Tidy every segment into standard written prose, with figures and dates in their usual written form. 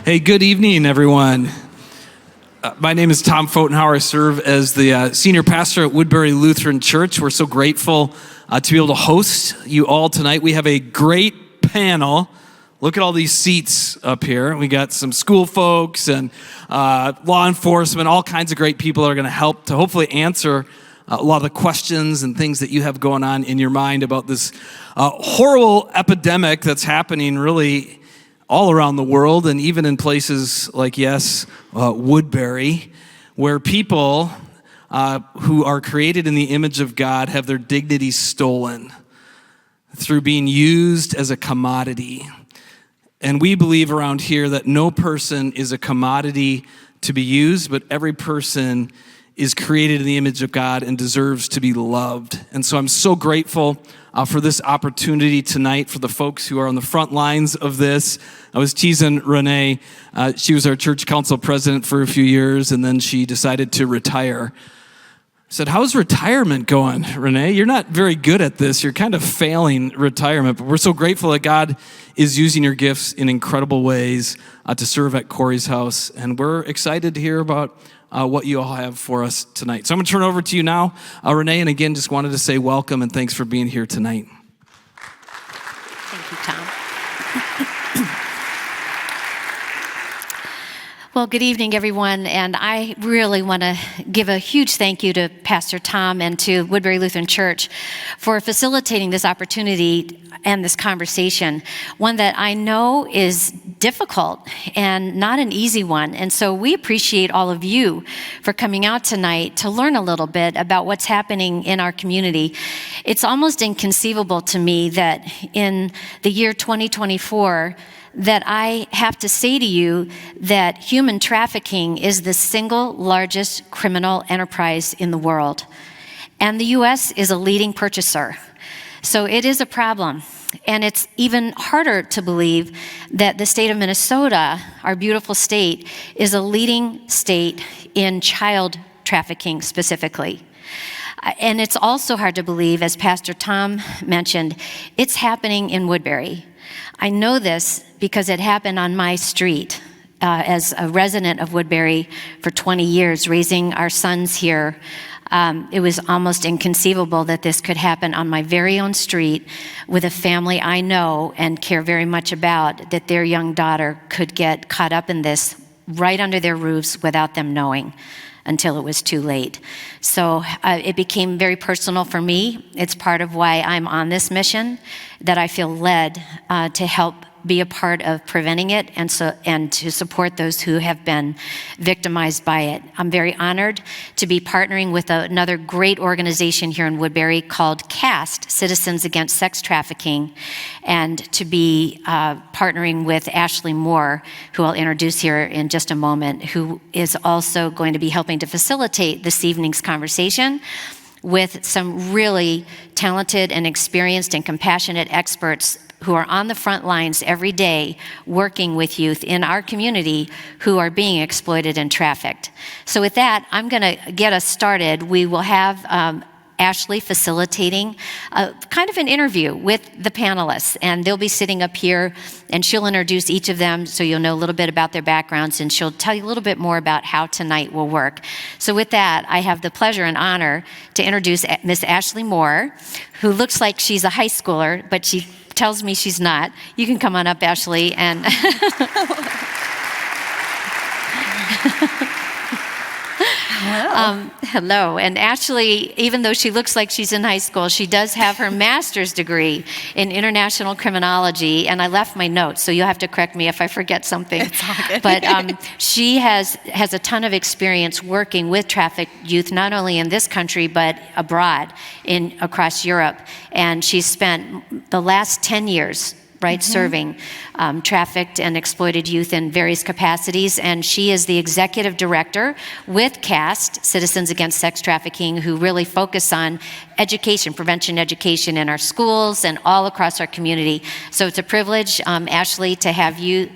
Hey, good evening, everyone. My name is Tom Fotenhauer. I serve as the senior pastor at Woodbury Lutheran Church. We're so grateful to be able to host you all tonight. We have a great panel. Look at all these seats up here. We got some school folks and law enforcement, all kinds of great people that are going to help to hopefully answer a lot of the questions and things that you have going on in your mind about this horrible epidemic that's happening really all around the world, and even in places like, Woodbury, where people who are created in the image of God have their dignity stolen through being used as a commodity. And we believe around here that no person is a commodity to be used, but every person is created in the image of God and deserves to be loved. And so I'm so grateful for this opportunity tonight for the folks who are on the front lines of this. I was teasing Renee. She was our church council president for a few years, and then she decided to retire. I said, how's retirement going, Renee? You're not very good at this. You're kind of failing retirement, but we're so grateful that God is using your gifts in incredible ways to serve at Corrie's house, and we're excited to hear about what you all have for us tonight. So I'm going to turn it over to you now, Renee, and again, just wanted to say welcome and thanks for being here tonight. Thank you, Tom. Well, good evening, everyone, and I really want to give a huge thank you to Pastor Tom and to Woodbury Lutheran Church for facilitating this opportunity and this conversation, one that I know is difficult and not an easy one. And so we appreciate all of you for coming out tonight to learn a little bit about what's happening in our community. It's almost inconceivable to me that in the year 2024, that I have to say to you that human trafficking is the single largest criminal enterprise in the world. And the U.S. is a leading purchaser. So it is a problem. And it's even harder to believe that the state of Minnesota, our beautiful state, is a leading state in child trafficking specifically. And it's also hard to believe, as Pastor Tom mentioned, it's happening in Woodbury. I know this because it happened on my street as a resident of Woodbury for 20 years, raising our sons here. It was almost inconceivable that this could happen on my very own street with a family I know and care very much about, that their young daughter could get caught up in this right under their roofs without them knowing until it was too late. So it became very personal for me. It's part of why I'm on this mission, that I feel led to help be a part of preventing it and to support those who have been victimized by it. I'm very honored to be partnering with another great organization here in Woodbury called C.A.S.T, Citizens Against Sex Trafficking, and to be partnering with Ashley Moore, who I'll introduce here in just a moment, who is also going to be helping to facilitate this evening's conversation with some really talented and experienced and compassionate experts who are on the front lines every day working with youth in our community who are being exploited and trafficked. So with that, I'm going to get us started. We will have Ashley facilitating kind of an interview with the panelists, and they'll be sitting up here, and she'll introduce each of them so you'll know a little bit about their backgrounds, and she'll tell you a little bit more about how tonight will work. So with that, I have the pleasure and honor to introduce Miss Ashley Moore, who looks like she's a high schooler, but she tells me she's not. You can come on up, Ashley, and hello. And Ashley, even though she looks like she's in high school, she does have her master's degree in international criminology, and I left my notes, so you'll have to correct me if I forget something. It's all good. But she has a ton of experience working with trafficked youth, not only in this country, but abroad across Europe. And she's spent the last 10 years serving trafficked and exploited youth in various capacities. And she is the executive director with C.A.S.T, Citizens Against Sex Trafficking, who really focus on education, prevention education in our schools and all across our community. So it's a privilege, Ashley, to have you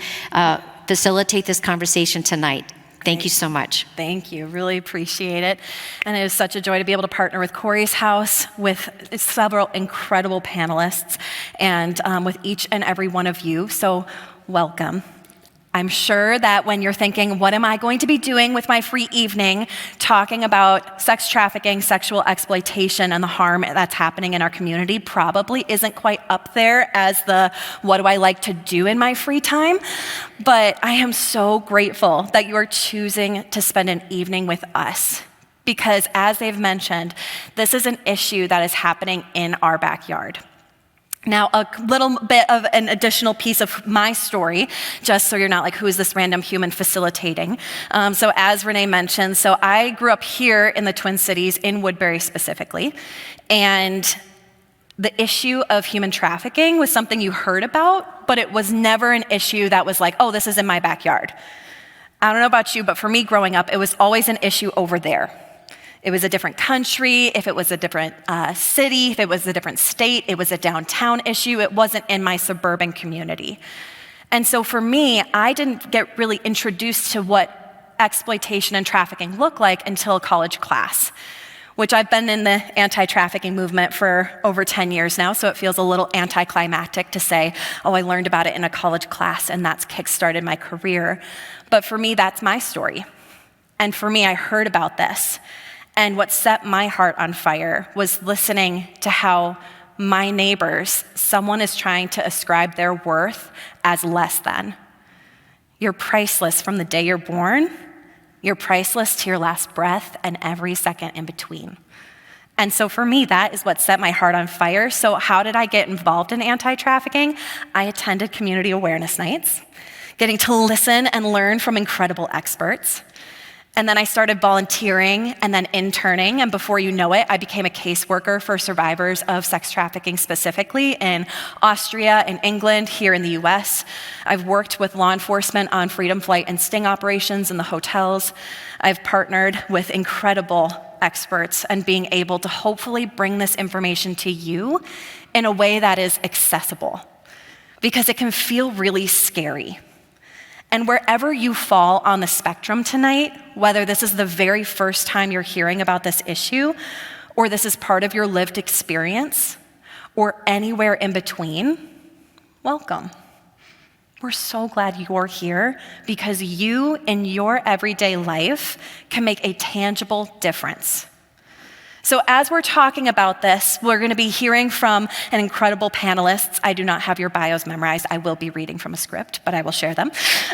facilitate this conversation tonight. Thank you so much. Thank you. Really appreciate it. And it is such a joy to be able to partner with Corrie's House, with several incredible panelists, and with each and every one of you. So welcome. I'm sure that when you're thinking, what am I going to be doing with my free evening, talking about sex trafficking, sexual exploitation, and the harm that's happening in our community probably isn't quite up there as the what do I like to do in my free time. But I am so grateful that you are choosing to spend an evening with us. Because as they've mentioned, this is an issue that is happening in our backyard. Now, a little bit of an additional piece of my story, just so you're not like, who is this random human facilitating? So as Renee mentioned, so I grew up here in the Twin Cities, in Woodbury specifically, and the issue of human trafficking was something you heard about, but it was never an issue that was like, oh, this is in my backyard. I don't know about you, but for me growing up, it was always an issue over there. It was a different country, if it was a different city, if it was a different state, it was a downtown issue. It wasn't in my suburban community. And so for me, I didn't get really introduced to what exploitation and trafficking look like until a college class, which I've been in the anti-trafficking movement for over 10 years now, so it feels a little anticlimactic to say, oh, I learned about it in a college class and that's kickstarted my career. But for me, that's my story. And for me, I heard about this. And what set my heart on fire was listening to how my neighbors, someone is trying to ascribe their worth as less than. You're priceless from the day you're born. You're priceless to your last breath and every second in between. And so for me, that is what set my heart on fire. So how did I get involved in anti-trafficking? I attended community awareness nights, getting to listen and learn from incredible experts. And then I started volunteering and then interning, and before you know it, I became a caseworker for survivors of sex trafficking specifically in Austria, in England, here in the US. I've worked with law enforcement on freedom flight and sting operations in the hotels. I've partnered with incredible experts and being able to hopefully bring this information to you in a way that is accessible, because it can feel really scary. And wherever you fall on the spectrum tonight, whether this is the very first time you're hearing about this issue, or this is part of your lived experience, or anywhere in between, welcome. We're so glad you're here because you, in your everyday life, can make a tangible difference. So as we're talking about this, we're going to be hearing from an incredible panelists. I do not have your bios memorized. I will be reading from a script, but I will share them.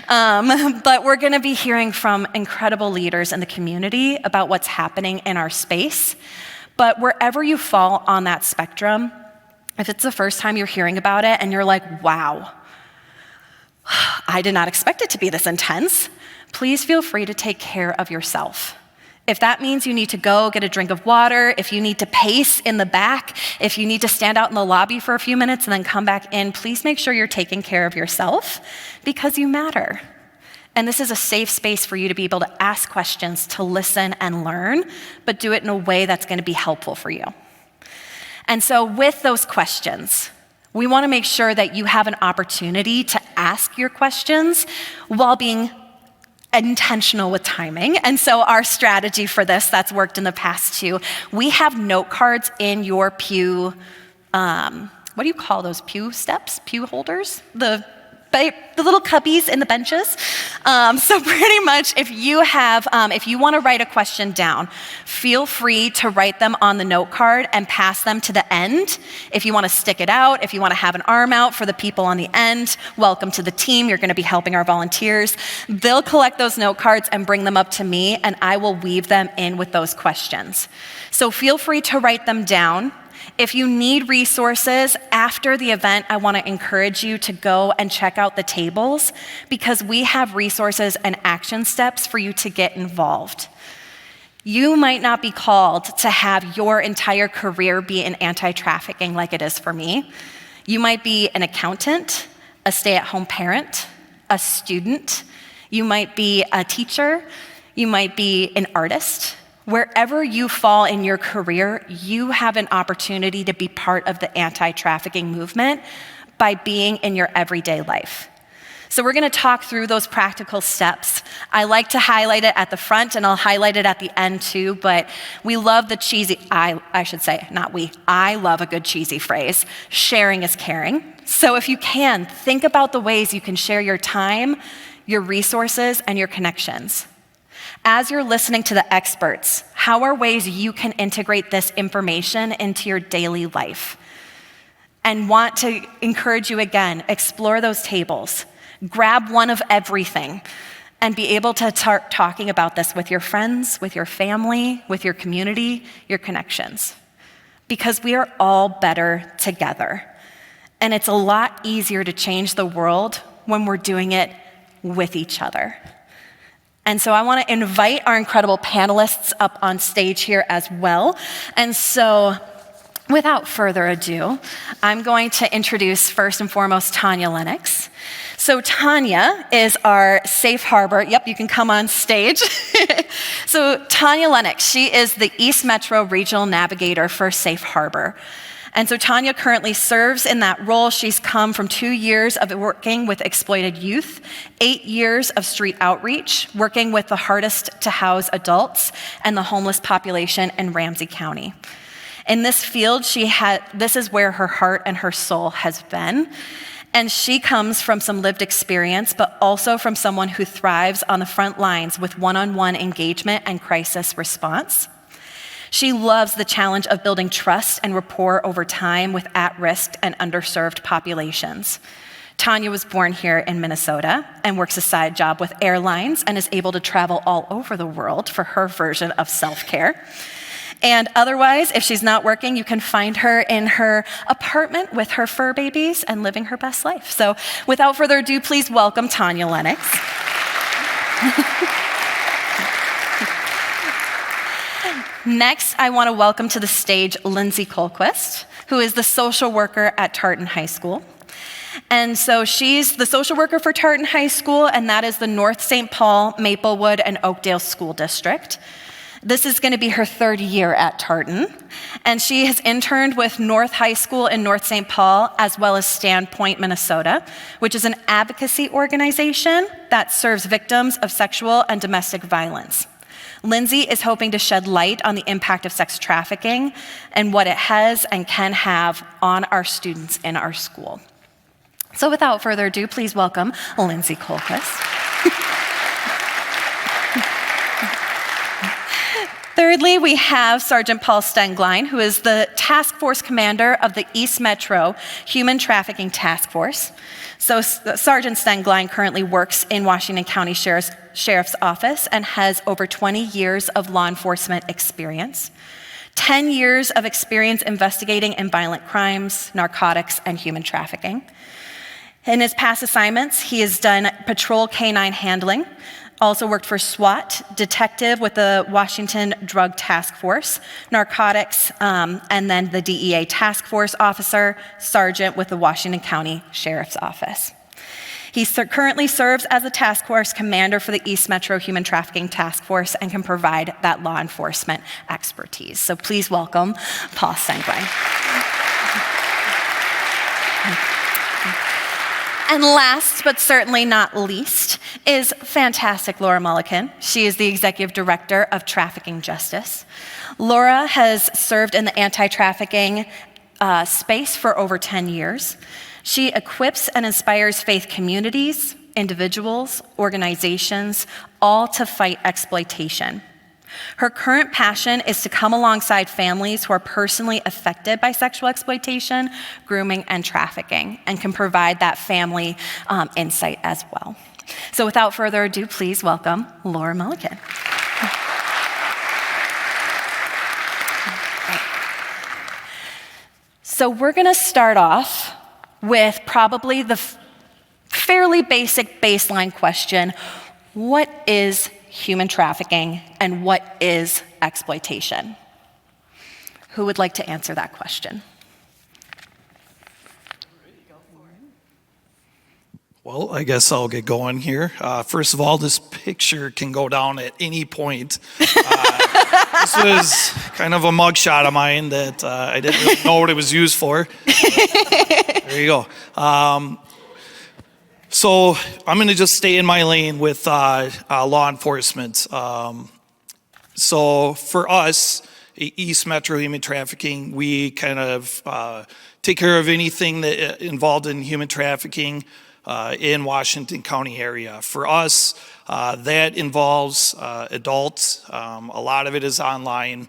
But we're going to be hearing from incredible leaders in the community about what's happening in our space. But wherever you fall on that spectrum, if it's the first time you're hearing about it and you're like, wow, I did not expect it to be this intense, please feel free to take care of yourself. If that means you need to go get a drink of water, if you need to pace in the back, if you need to stand out in the lobby for a few minutes and then come back in, please make sure you're taking care of yourself because you matter. And this is a safe space for you to be able to ask questions, to listen and learn, but do it in a way that's going to be helpful for you. And so with those questions, we want to make sure that you have an opportunity to ask your questions while being intentional with timing. And so our strategy for this that's worked in the past too, we have note cards in your pew, what do you call those, pew steps, pew holders? The little cubbies in the benches. So pretty much if you want to write a question down, feel free to write them on the note card and pass them to the end. If you want to stick it out, if you want to have an arm out for the people on the end, welcome to the team. You're going to be helping our volunteers. They'll collect those note cards and bring them up to me, and I will weave them in with those questions. So feel free to write them down. If you need resources after the event, I want to encourage you to go and check out the tables because we have resources and action steps for you to get involved. You might not be called to have your entire career be in anti-trafficking like it is for me. You might be an accountant, a stay-at-home parent, a student. You might be a teacher. You might be an artist. Wherever you fall in your career, you have an opportunity to be part of the anti-trafficking movement by being in your everyday life. So we're going to talk through those practical steps. I like to highlight it at the front, and I'll highlight it at the end too, but we love the cheesy, I should say, not we, I love a good cheesy phrase, sharing is caring. So if you can, think about the ways you can share your time, your resources, and your connections. As you're listening to the experts, how are ways you can integrate this information into your daily life? And want to encourage you again, explore those tables. Grab one of everything and be able to start talking about this with your friends, with your family, with your community, your connections. Because we are all better together. And it's a lot easier to change the world when we're doing it with each other. And so I want to invite our incredible panelists up on stage here as well. And so without further ado, I'm going to introduce first and foremost Tonya Lenox. So Tonya is our safe harbor. Yep, you can come on stage. So Tonya Lenox, she is the East Metro Regional Navigator for Safe Harbor. And so Tonya currently serves in that role. She's come from 2 years of working with exploited youth, 8 years of street outreach, working with the hardest to house adults and the homeless population in Ramsey County. In this field, this is where her heart and her soul has been. And she comes from some lived experience, but also from someone who thrives on the front lines with one-on-one engagement and crisis response. She loves the challenge of building trust and rapport over time with at-risk and underserved populations. Tonya was born here in Minnesota and works a side job with airlines and is able to travel all over the world for her version of self-care. And otherwise, if she's not working, you can find her in her apartment with her fur babies and living her best life. So without further ado, please welcome Tonya Lenox. Next, I want to welcome to the stage Lindsay Kolquist, who is the social worker at Tartan High School. And so she's the social worker for Tartan High School, and that is the North St. Paul, Maplewood, and Oakdale School District. This is going to be her 3rd year at Tartan, and she has interned with North High School in North St. Paul, as well as Standpoint, Minnesota, which is an advocacy organization that serves victims of sexual and domestic violence. Lindsay is hoping to shed light on the impact of sex trafficking and what it has and can have on our students in our school. So without further ado, please welcome Lindsay Kolquist. Thirdly, we have Sergeant Paul Stenglein, who is the task force commander of the East Metro Human Trafficking Task Force. So Sergeant Stenglein currently works in Washington County Sheriff's Office and has over 20 years of law enforcement experience, 10 years of experience investigating in violent crimes, narcotics, and human trafficking. In his past assignments, he has done patrol canine handling, also worked for SWAT, detective with the Washington Drug Task Force, narcotics, and then the DEA Task Force officer, sergeant with the Washington County Sheriff's Office. He currently serves as the task force commander for the East Metro Human Trafficking Task Force and can provide that law enforcement expertise. So please welcome Paul Stenglein. And last, but certainly not least, is fantastic Laura Mulliken. She is the Executive Director of Trafficking Justice. Laura has served in the anti-trafficking space for over 10 years. She equips and inspires faith communities, individuals, organizations, all to fight exploitation. Her current passion is to come alongside families who are personally affected by sexual exploitation, grooming, and trafficking, and can provide that family insight as well. So without further ado, please welcome Laura Mulliken. So we're going to start off with probably the fairly basic baseline question: what is human trafficking and what is exploitation? Who would like to answer that question? Well, I guess I'll get going here. First of all, this picture can go down at any point. This was kind of a mugshot of mine that I didn't really know what it was used for. There you go. So I'm going to just stay in my lane with law enforcement. So for us, East Metro Human Trafficking, we kind of take care of anything that involved in human trafficking. in Washington County area. For us, that involves adults. A lot of it is online.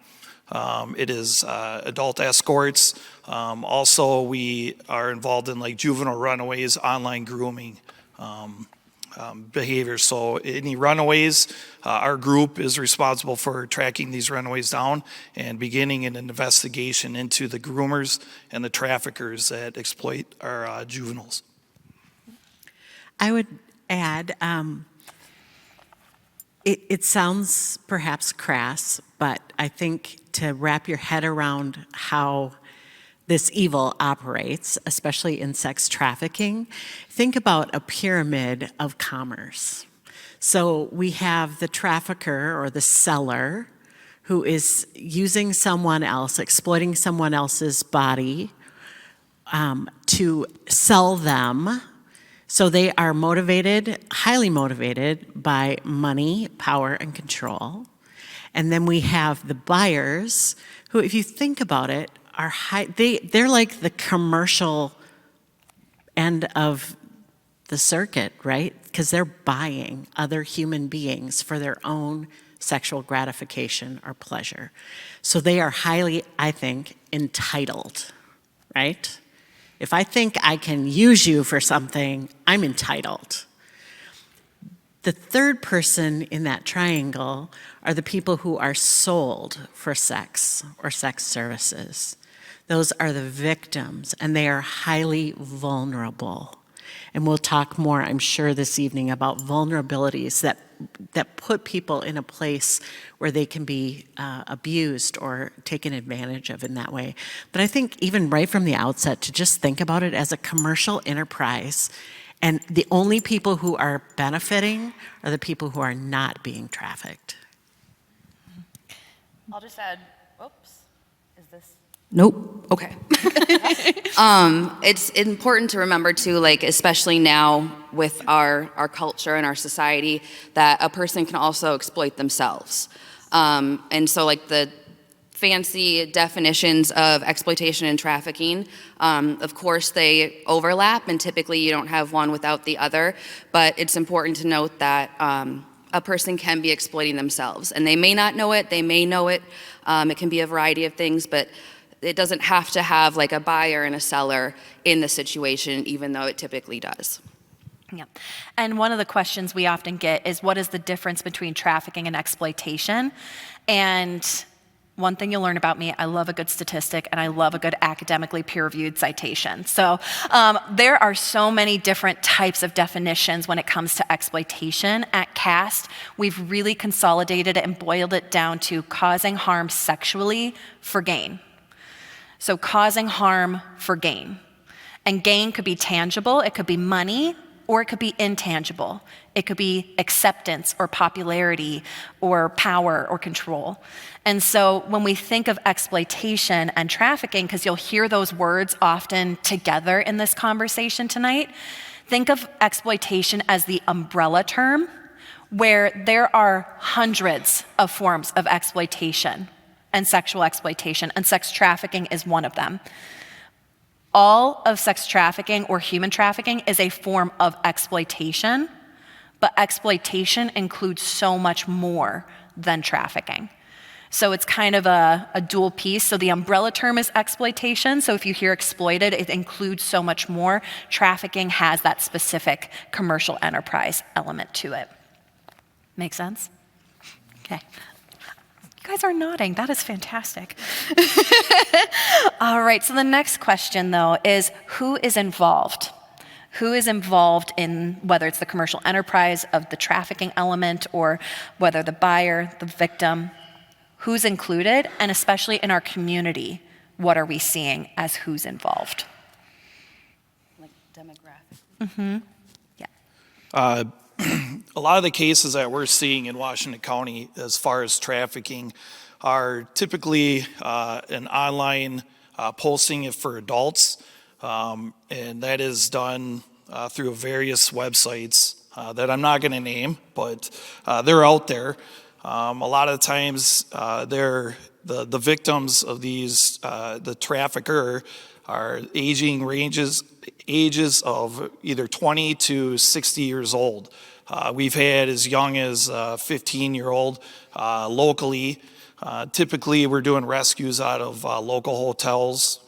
It is adult escorts. Also, we are involved in like juvenile runaways, online grooming behavior. So any runaways, our group is responsible for tracking these runaways down and beginning an investigation into the groomers and the traffickers that exploit our juveniles. I would add, it sounds perhaps crass, but I think to wrap your head around how this evil operates, especially in sex trafficking, think about a pyramid of commerce. So we have the trafficker or the seller who is using someone else, exploiting someone else's body to sell them. So they are motivated, highly motivated by money, power, and control. And then we have the buyers who, if you think about it, are they're like the commercial end of the circuit, right? Because they're buying other human beings for their own sexual gratification or pleasure. So they are highly, I think, entitled, right? If I think I can use you for something, I'm entitled. The third person in that triangle are the people who are sold for sex or sex services. Those are the victims, and they are highly vulnerable. And we'll talk more, I'm sure, this evening about vulnerabilities that put people in a place where they can be abused or taken advantage of in that way. But I think even right from the outset, to just think about it as a commercial enterprise, and the only people who are benefiting are the people who are not being trafficked. I'll just add, oops, is this? Nope. Okay. It's important to remember too, like especially now with our culture and our society, that a person can also exploit themselves. And so like the fancy definitions of exploitation and trafficking, of course they overlap, and typically you don't have one without the other, but it's important to note that a person can be exploiting themselves, and they may not know it, they may know it. It can be a variety of things, but it doesn't have to have like a buyer and a seller in the situation, even though it typically does. Yeah. And one of the questions we often get is, what is the difference between trafficking and exploitation? And one thing you'll learn about me, I love a good statistic and I love a good academically peer-reviewed citation. So there are so many different types of definitions when it comes to exploitation. At C.A.S.T, we've really consolidated it and boiled it down to causing harm sexually for gain. So causing harm for gain. And gain could be tangible, it could be money, or it could be intangible. It could be acceptance or popularity or power or control. And so when we think of exploitation and trafficking, because you'll hear those words often together in this conversation tonight, think of exploitation as the umbrella term, where there are hundreds of forms of exploitation and sexual exploitation, and sex trafficking is one of them. All of sex trafficking or human trafficking is a form of exploitation, but exploitation includes so much more than trafficking. So it's kind of a dual piece. So the umbrella term is exploitation. So if you hear exploited, it includes so much more. Trafficking has that specific commercial enterprise element to it. Make sense? Okay. You guys are nodding. That is fantastic. All right, so the next question, though, is who is involved? Who is involved in whether it's the commercial enterprise of the trafficking element or whether the buyer, the victim, who's included? And especially in our community, what are we seeing as who's involved? Like demographic. Mm-hmm. Yeah. A lot of the cases that we're seeing in Washington County as far as trafficking are typically an online posting for adults, and that is done through various websites that I'm not going to name, but they're out there. A lot of the times they're the victims of these, the trafficker are aging ranges ages of either 20 to 60 years old. We've had as young as 15-year-old locally. Typically, we're doing rescues out of local hotels.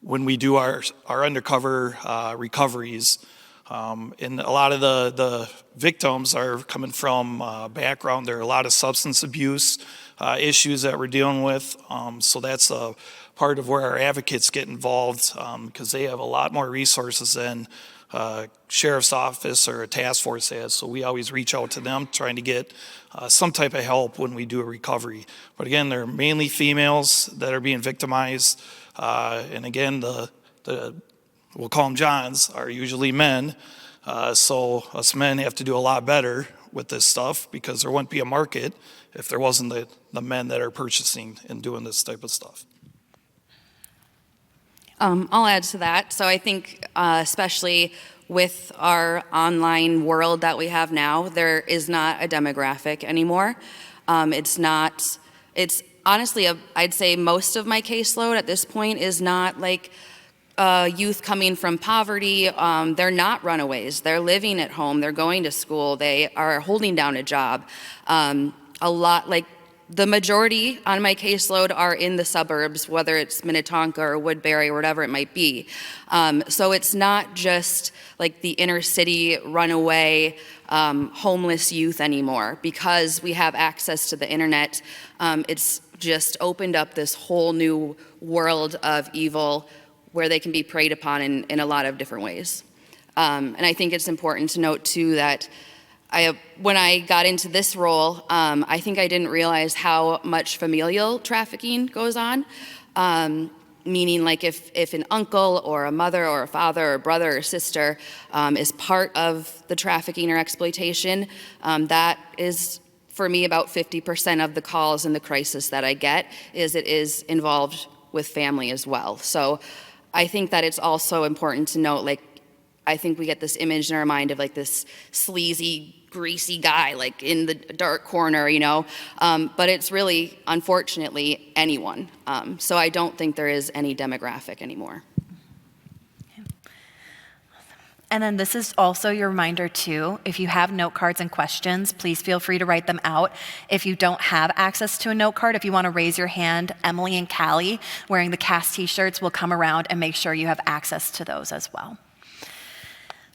When we do our undercover recoveries, and a lot of the victims are coming from background. There are a lot of substance abuse issues that we're dealing with. So that's a part of where our advocates get involved, because they have a lot more resources than sheriff's office or a task force has. So we always reach out to them trying to get some type of help when we do a recovery. But again, they're mainly females that are being victimized. And again, we'll call them Johns, are usually men. So us men have to do a lot better with this stuff, because there wouldn't be a market if there wasn't the men that are purchasing and doing this type of stuff. I'll add to that. So I think especially with our online world that we have now, there is not a demographic anymore. It's honestly, I'd say most of my caseload at this point is not like youth coming from poverty. They're not runaways. They're living at home. They're going to school. They are holding down a job. A lot, like the majority on my caseload are in the suburbs, whether it's Minnetonka or Woodbury or whatever it might be. So it's not just like the inner city runaway homeless youth anymore, because we have access to the internet. It's just opened up this whole new world of evil where they can be preyed upon in a lot of different ways. And I think it's important to note too that when I got into this role, I think I didn't realize how much familial trafficking goes on. Meaning like if an uncle or a mother or a father or brother or sister is part of the trafficking or exploitation, that is, for me, about 50% of the calls and the crisis that I get it is involved with family as well. So I think that it's also important to note, like, I think we get this image in our mind of like this sleazy, greasy guy, like in the dark corner, you know, but it's really, unfortunately, anyone. So I don't think there is any demographic anymore. And then this is also your reminder too, if you have note cards and questions, please feel free to write them out. If you don't have access to a note card, if you want to raise your hand, Emily and Callie wearing the C.A.S.T t-shirts will come around and make sure you have access to those as well.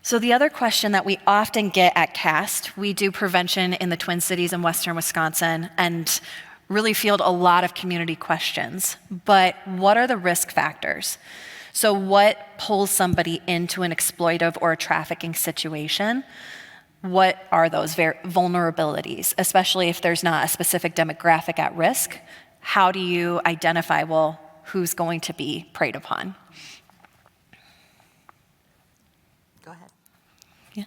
So the other question that we often get at C.A.S.T, we do prevention in the Twin Cities and Western Wisconsin and really field a lot of community questions. But what are the risk factors? So what pulls somebody into an exploitive or a trafficking situation? What are those vulnerabilities, especially if there's not a specific demographic at risk? How do you identify, well, who's going to be preyed upon? Go ahead. Yeah.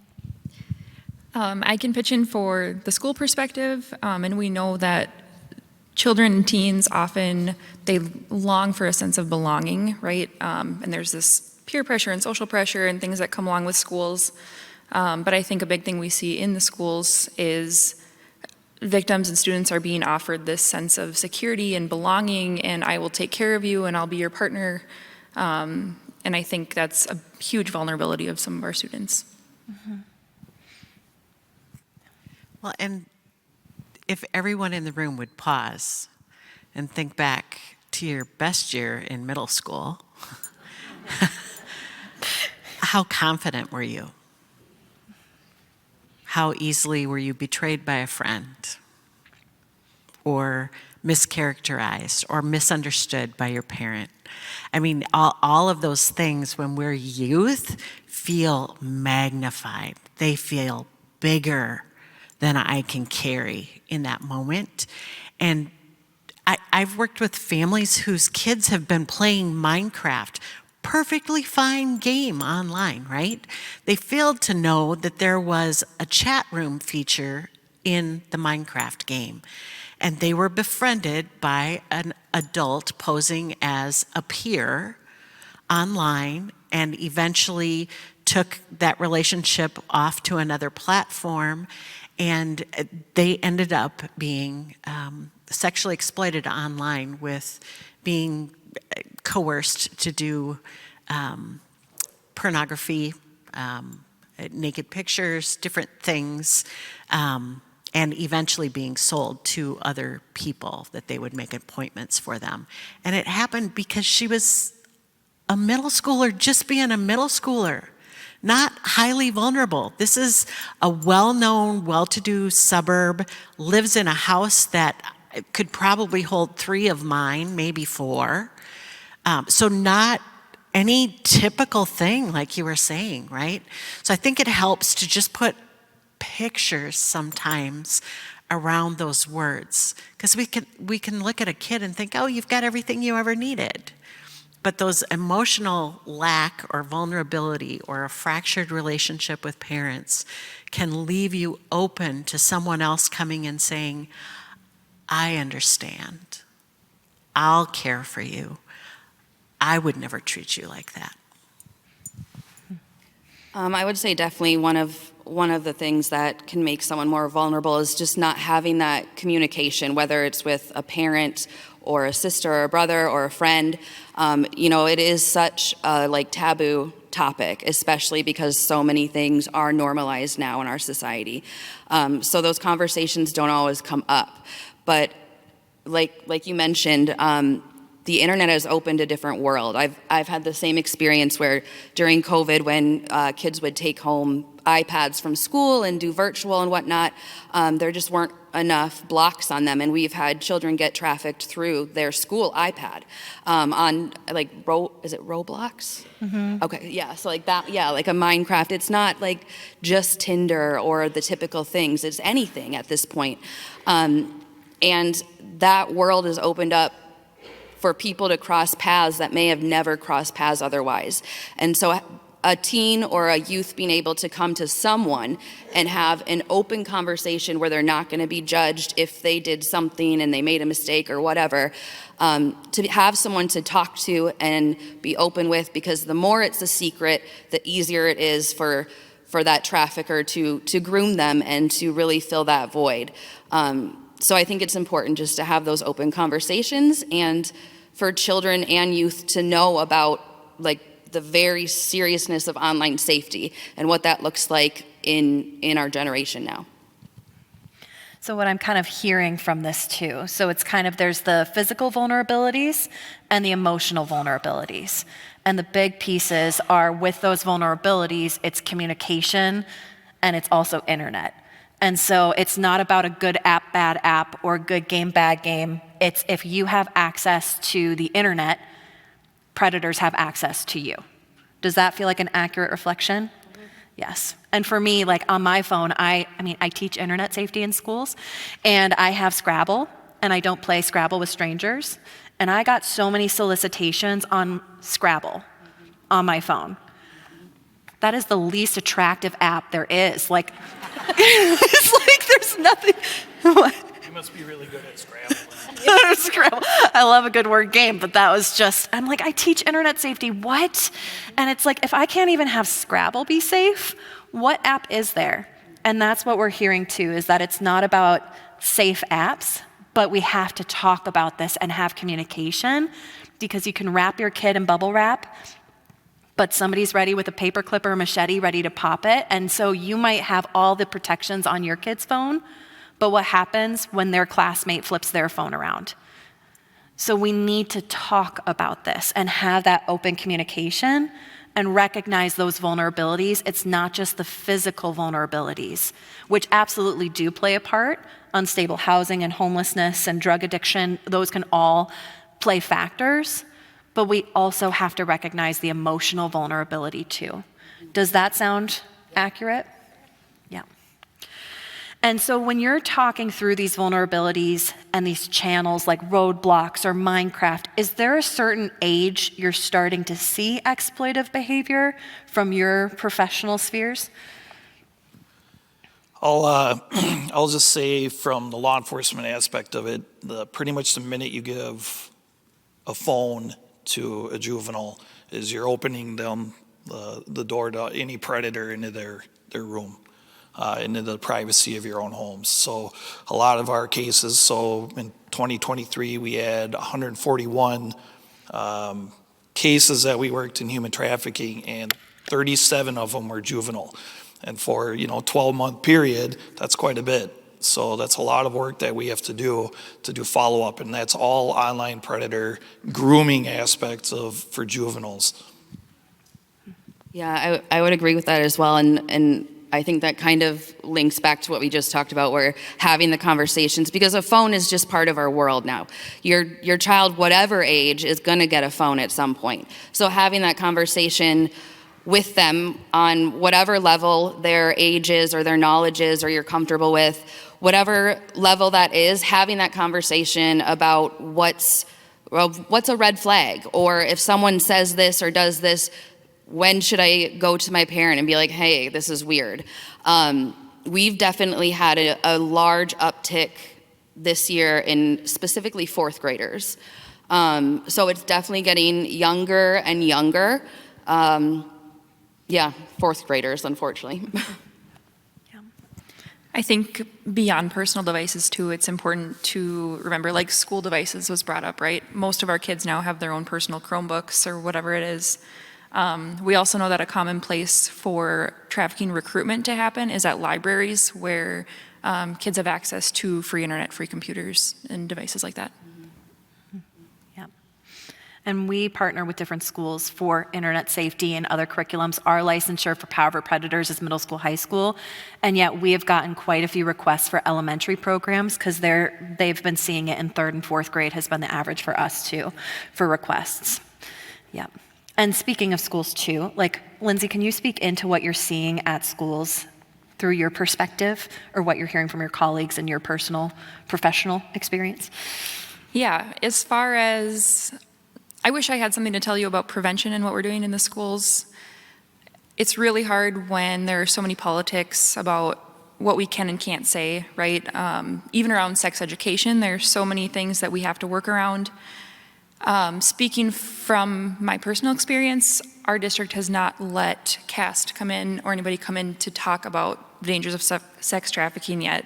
I can pitch in for the school perspective, and we know that children and teens often, they long for a sense of belonging, right? And there's this peer pressure and social pressure and things that come along with schools. But I think a big thing we see in the schools is victims and students are being offered this sense of security and belonging, and I will take care of you and I'll be your partner. And I think that's a huge vulnerability of some of our students. Mm-hmm. Well, and if everyone in the room would pause and think back to your best year in middle school, how confident were you? How easily were you betrayed by a friend, or mischaracterized or misunderstood by your parent? I mean, all of those things when we're youth feel magnified. They feel bigger than I can carry in that moment. And I've worked with families whose kids have been playing Minecraft, perfectly fine game online, right? They failed to know that there was a chat room feature in the Minecraft game. And they were befriended by an adult posing as a peer online, and eventually took that relationship off to another platform, and they ended up being sexually exploited online, with being coerced to do pornography, naked pictures, different things, and eventually being sold to other people that they would make appointments for them. And it happened because she was a middle schooler, just being a middle schooler, not highly vulnerable. This is a well-known, well-to-do suburb, lives in a house that could probably hold 3 of mine, maybe 4. So not any typical thing like you were saying, right? So I think it helps to just put pictures sometimes around those words, because we can look at a kid and think, oh, you've got everything you ever needed. But those emotional lack or vulnerability or a fractured relationship with parents can leave you open to someone else coming and saying, I understand. I'll care for you. I would never treat you like that. I would say definitely one of the things that can make someone more vulnerable is just not having that communication, whether it's with a parent or a sister or a brother or a friend. It is such a taboo topic, especially because so many things are normalized now in our society. So those conversations don't always come up. But like you mentioned, the internet has opened a different world. I've had the same experience where during COVID, when kids would take home iPads from school and do virtual and whatnot, there just weren't enough blocks on them, and we've had children get trafficked through their school iPad on is it Roblox? Mm-hmm. Okay, yeah, so like that, yeah, like a Minecraft. It's not like just Tinder or the typical things. It's anything at this point, and that world is opened up for people to cross paths that may have never crossed paths otherwise. And so a teen or a youth being able to come to someone and have an open conversation where they're not going to be judged if they did something and they made a mistake or whatever, to have someone to talk to and be open with, because the more it's a secret, the easier it is for that trafficker to groom them and to really fill that void. So I think it's important just to have those open conversations, and for children and youth to know about the very seriousness of online safety and what that looks like in our generation now. So what I'm kind of hearing from this too, so it's kind of, there's the physical vulnerabilities and the emotional vulnerabilities. And the big pieces are, with those vulnerabilities, it's communication and it's also internet. And so it's not about a good app, bad app, or good game, bad game. It's if you have access to the internet, predators have access to you. Does that feel like an accurate reflection? Mm-hmm. Yes. And for me, on my phone, I teach internet safety in schools, and I have Scrabble, and I don't play Scrabble with strangers. And I got so many solicitations on Scrabble on my phone. That is the least attractive app there is. It's there's nothing. You must be really good at Scrabble. Scrabble. I love a good word game, but that was just, I'm I teach internet safety, what? And it's if I can't even have Scrabble be safe, what app is there? And that's what we're hearing too, is that it's not about safe apps, but we have to talk about this and have communication, because you can wrap your kid in bubble wrap, but somebody's ready with a paper clip or a machete ready to pop it. And so you might have all the protections on your kid's phone, but what happens when their classmate flips their phone around? So we need to talk about this and have that open communication and recognize those vulnerabilities. It's not just the physical vulnerabilities, which absolutely do play a part. Unstable housing and homelessness and drug addiction, those can all play factors. But we also have to recognize the emotional vulnerability too. Does that sound accurate? Yeah. And so when you're talking through these vulnerabilities and these channels like roadblocks or Minecraft, is there a certain age you're starting to see exploitive behavior from your professional spheres? I'll just say, from the law enforcement aspect of it, pretty much the minute you give a phone to a juvenile is you're opening them the door to any predator into their room, into the privacy of your own homes. So a lot of our cases, so in 2023 we had 141 cases that we worked in human trafficking, and 37 of them were juvenile. And for, 12-month period, that's quite a bit. So that's a lot of work that we have to do follow-up, and that's all online predator grooming aspects for juveniles. Yeah, I would agree with that as well. And I think that kind of links back to what we just talked about, where having the conversations, because a phone is just part of our world now. Your child, whatever age, is going to get a phone at some point. So having that conversation with them on whatever level their age is or their knowledge is or you're comfortable with, whatever level that is, having that conversation about what's a red flag, or if someone says this or does this, when should I go to my parent and be like, hey, this is weird? We've definitely had a large uptick this year in specifically fourth graders. So it's definitely getting younger and younger. Fourth graders, unfortunately. I think beyond personal devices too, it's important to remember, like school devices was brought up, right? Most of our kids now have their own personal Chromebooks or whatever it is. We also know that a common place for trafficking recruitment to happen is at libraries, where kids have access to free internet, free computers, and devices like that. Yeah. And we partner with different schools for internet safety and other curriculums. Our licensure for Power of Predators is middle school, high school, and yet we have gotten quite a few requests for elementary programs, because they've been seeing it in third and fourth grade has been the average for us too, for requests. Yeah. And speaking of schools too, like Lindsay, can you speak into what you're seeing at schools through your perspective, or what you're hearing from your colleagues and your personal, professional experience? Yeah, as far as, I wish I had something to tell you about prevention and what we're doing in the schools. It's really hard when there are so many politics about what we can and can't say, right? Even around sex education, there's so many things that we have to work around. Speaking from my personal experience, our district has not let C.A.S.T come in, or anybody come in to talk about the dangers of sex trafficking yet.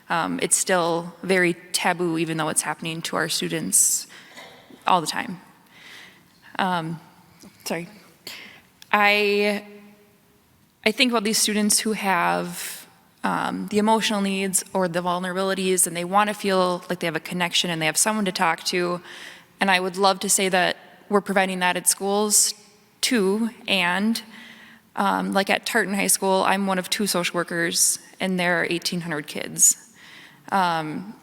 It's still very taboo, even though it's happening to our students all the time. I think about these students who have the emotional needs or the vulnerabilities, and they want to feel like they have a connection and they have someone to talk to. And I would love to say that we're providing that at schools too. And like at Tartan High School, I'm one of 2 social workers, and there are 1,800 kids. In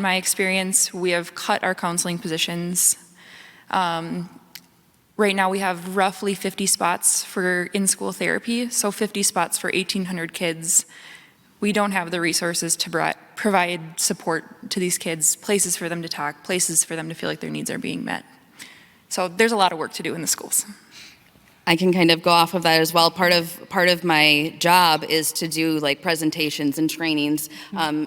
my experience, we have cut our counseling positions. Right now we have roughly 50 spots for in-school therapy, so 50 spots for 1,800 kids. We don't have the resources to provide support to these kids, places for them to talk, places for them to feel like their needs are being met. So there's a lot of work to do in the schools. I can kind of go off of that as well. Part of my job is to do like presentations and trainings,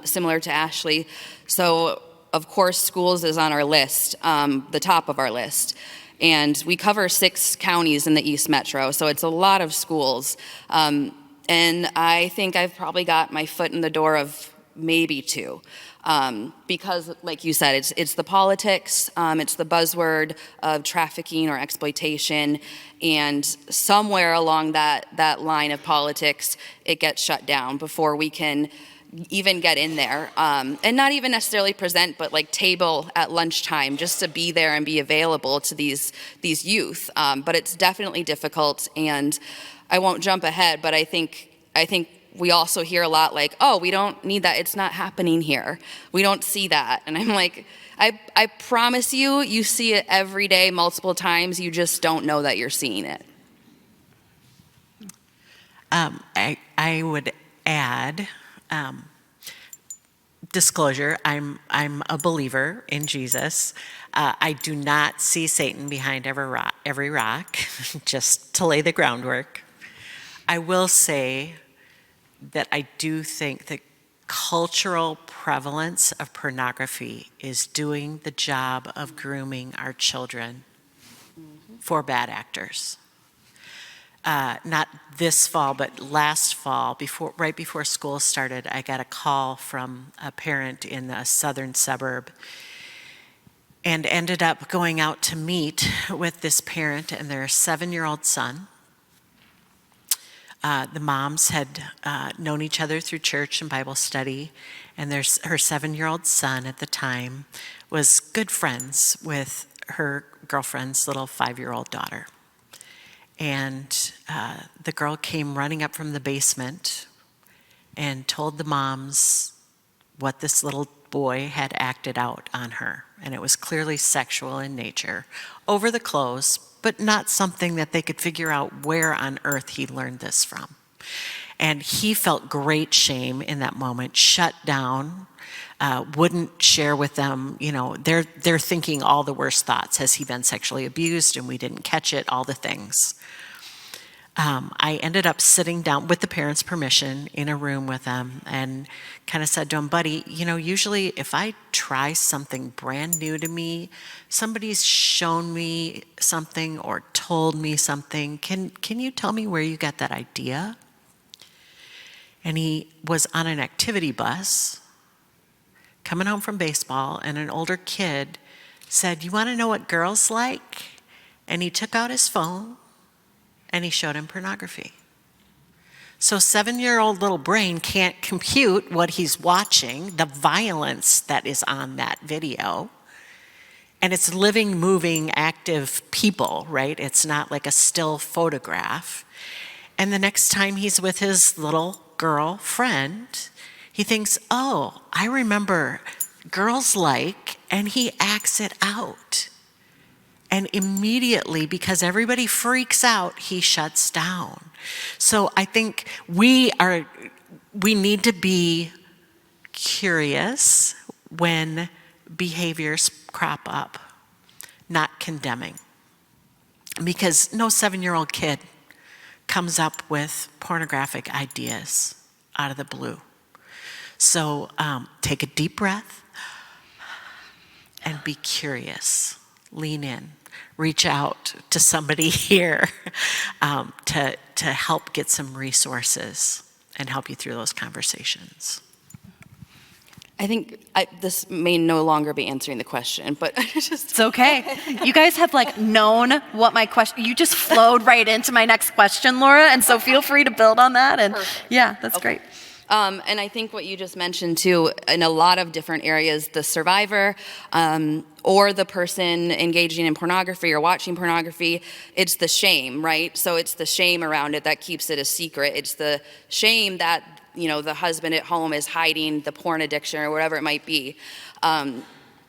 similar to Ashley. So of course schools is on our list, the top of our list. And we cover 6 counties in the East Metro, so it's a lot of schools. And I think I've probably got my foot in the door of maybe 2. Because like you said, it's the politics, it's the buzzword of trafficking or exploitation, and somewhere along that line of politics, it gets shut down before we can even get in there. And not even necessarily present, but like table at lunchtime, just to be there and be available to these youth. But it's definitely difficult, and I won't jump ahead, but I think we also hear a lot like, oh, we don't need that. It's not happening here. We don't see that. And I'm like, I promise you see it every day, multiple times. You just don't know that you're seeing it. I would add, disclosure, I'm a believer in Jesus. I do not see Satan behind every rock, just to lay the groundwork. I will say that I do think the cultural prevalence of pornography is doing the job of grooming our children for bad actors. Not this fall, but last fall, right before school started, I got a call from a parent in a southern suburb. and ended up going out to meet with this parent and their 7-year-old son. The moms had known each other through church and Bible study, and her 7-year-old son at the time was good friends with her girlfriend's little 5-year-old daughter. And the girl came running up from the basement and told the moms what this little boy had acted out on her. And it was clearly sexual in nature, over the clothes, but not something that they could figure out where on earth he learned this from. And he felt great shame in that moment, shut down, wouldn't share with them, they're thinking all the worst thoughts. Has he been sexually abused and we didn't catch it? All the things. I ended up sitting down with the parents' permission in a room with them and kind of said to him, buddy, usually if I try something brand new to me, somebody's shown me something or told me something, can you tell me where you got that idea? And he was on an activity bus coming home from baseball, and an older kid said, you want to know what girls like? And he took out his phone and he showed him pornography. So 7-year-old little brain can't compute what he's watching, the violence that is on that video. And it's living, moving, active people, right? It's not like a still photograph. And the next time he's with his little girl friend, he thinks, oh, I remember girls like, and he acts it out. And immediately, because everybody freaks out, he shuts down. So I think we need to be curious when behaviors crop up, not condemning. Because no 7-year-old kid comes up with pornographic ideas out of the blue. So take a deep breath and be curious. Lean in. Reach out to somebody here to help get some resources and help you through those conversations. I think this may no longer be answering the question, but It's okay. You guys have known what my question, you just flowed right into my next question, Laura, and so feel free to build on that. And Perfect. Yeah, that's great. And I think what you just mentioned too, in a lot of different areas, the survivor or the person engaging in pornography or watching pornography, it's the shame, right? So it's the shame around it that keeps it a secret. It's the shame that, the husband at home is hiding the porn addiction or whatever it might be. And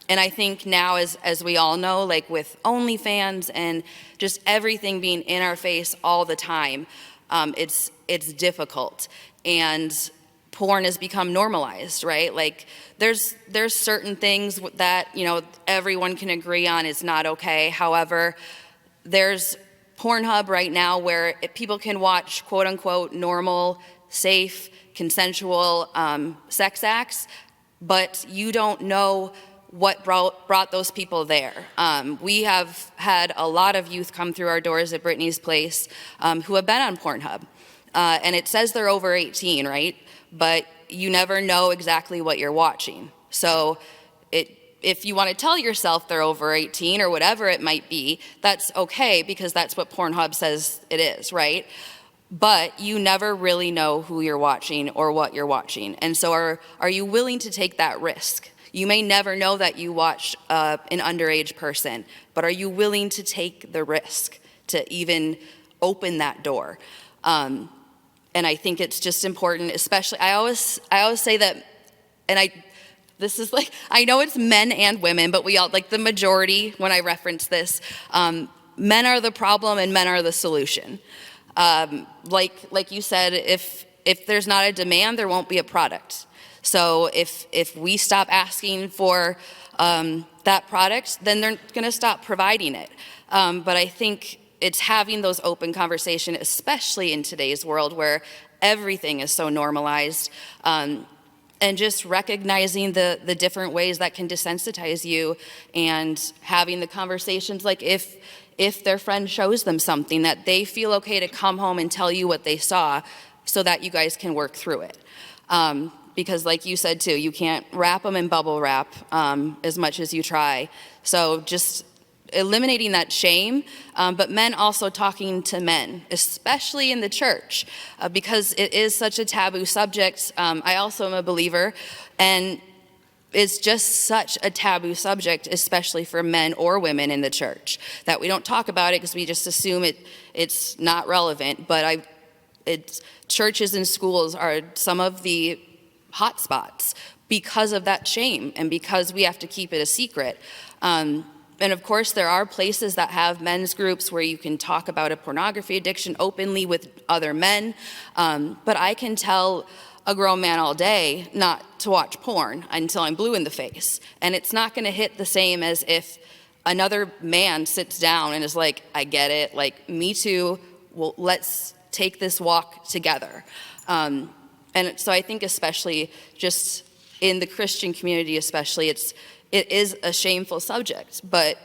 I think now, as we all know, with OnlyFans and just everything being in our face all the time, it's difficult. And porn has become normalized, right? There's certain things that, everyone can agree on is not okay. However, there's Pornhub right now where people can watch quote unquote normal, safe, consensual sex acts, but you don't know what brought those people there. We have had a lot of youth come through our doors at Brittany's Place who have been on Pornhub. And it says they're over 18, right? But you never know exactly what you're watching. So if you want to tell yourself they're over 18 or whatever it might be, that's okay because that's what Pornhub says it is, right? But you never really know who you're watching or what you're watching. And so are you willing to take that risk? You may never know that you watch an underage person, but are you willing to take the risk to even open that door? And I think it's just important, especially, I always say that, and this is I know it's men and women, but we all, the majority, when I reference this, men are the problem and men are the solution. Like you said, if there's not a demand, there won't be a product. So if we stop asking for that product, then they're going to stop providing it. But I think it's having those open conversations, especially in today's world where everything is so normalized, and just recognizing the different ways that can desensitize you and having the conversations if their friend shows them something, that they feel okay to come home and tell you what they saw so that you guys can work through it. because like you said too, you can't wrap them in bubble wrap as much as you try. So just eliminating that shame, but men also talking to men, especially in the church, because it is such a taboo subject. I also am a believer, and it's just such a taboo subject, especially for men or women in the church, that we don't talk about it because we just assume it's not relevant. But churches and schools are some of the hot spots because of that shame and because we have to keep it a secret. And of course, there are places that have men's groups where you can talk about a pornography addiction openly with other men. But I can tell a grown man all day not to watch porn until I'm blue in the face. And it's not going to hit the same as if another man sits down and is like, I get it, like, me too, well, let's take this walk together. And so I think especially just in the Christian community especially, it is a shameful subject, but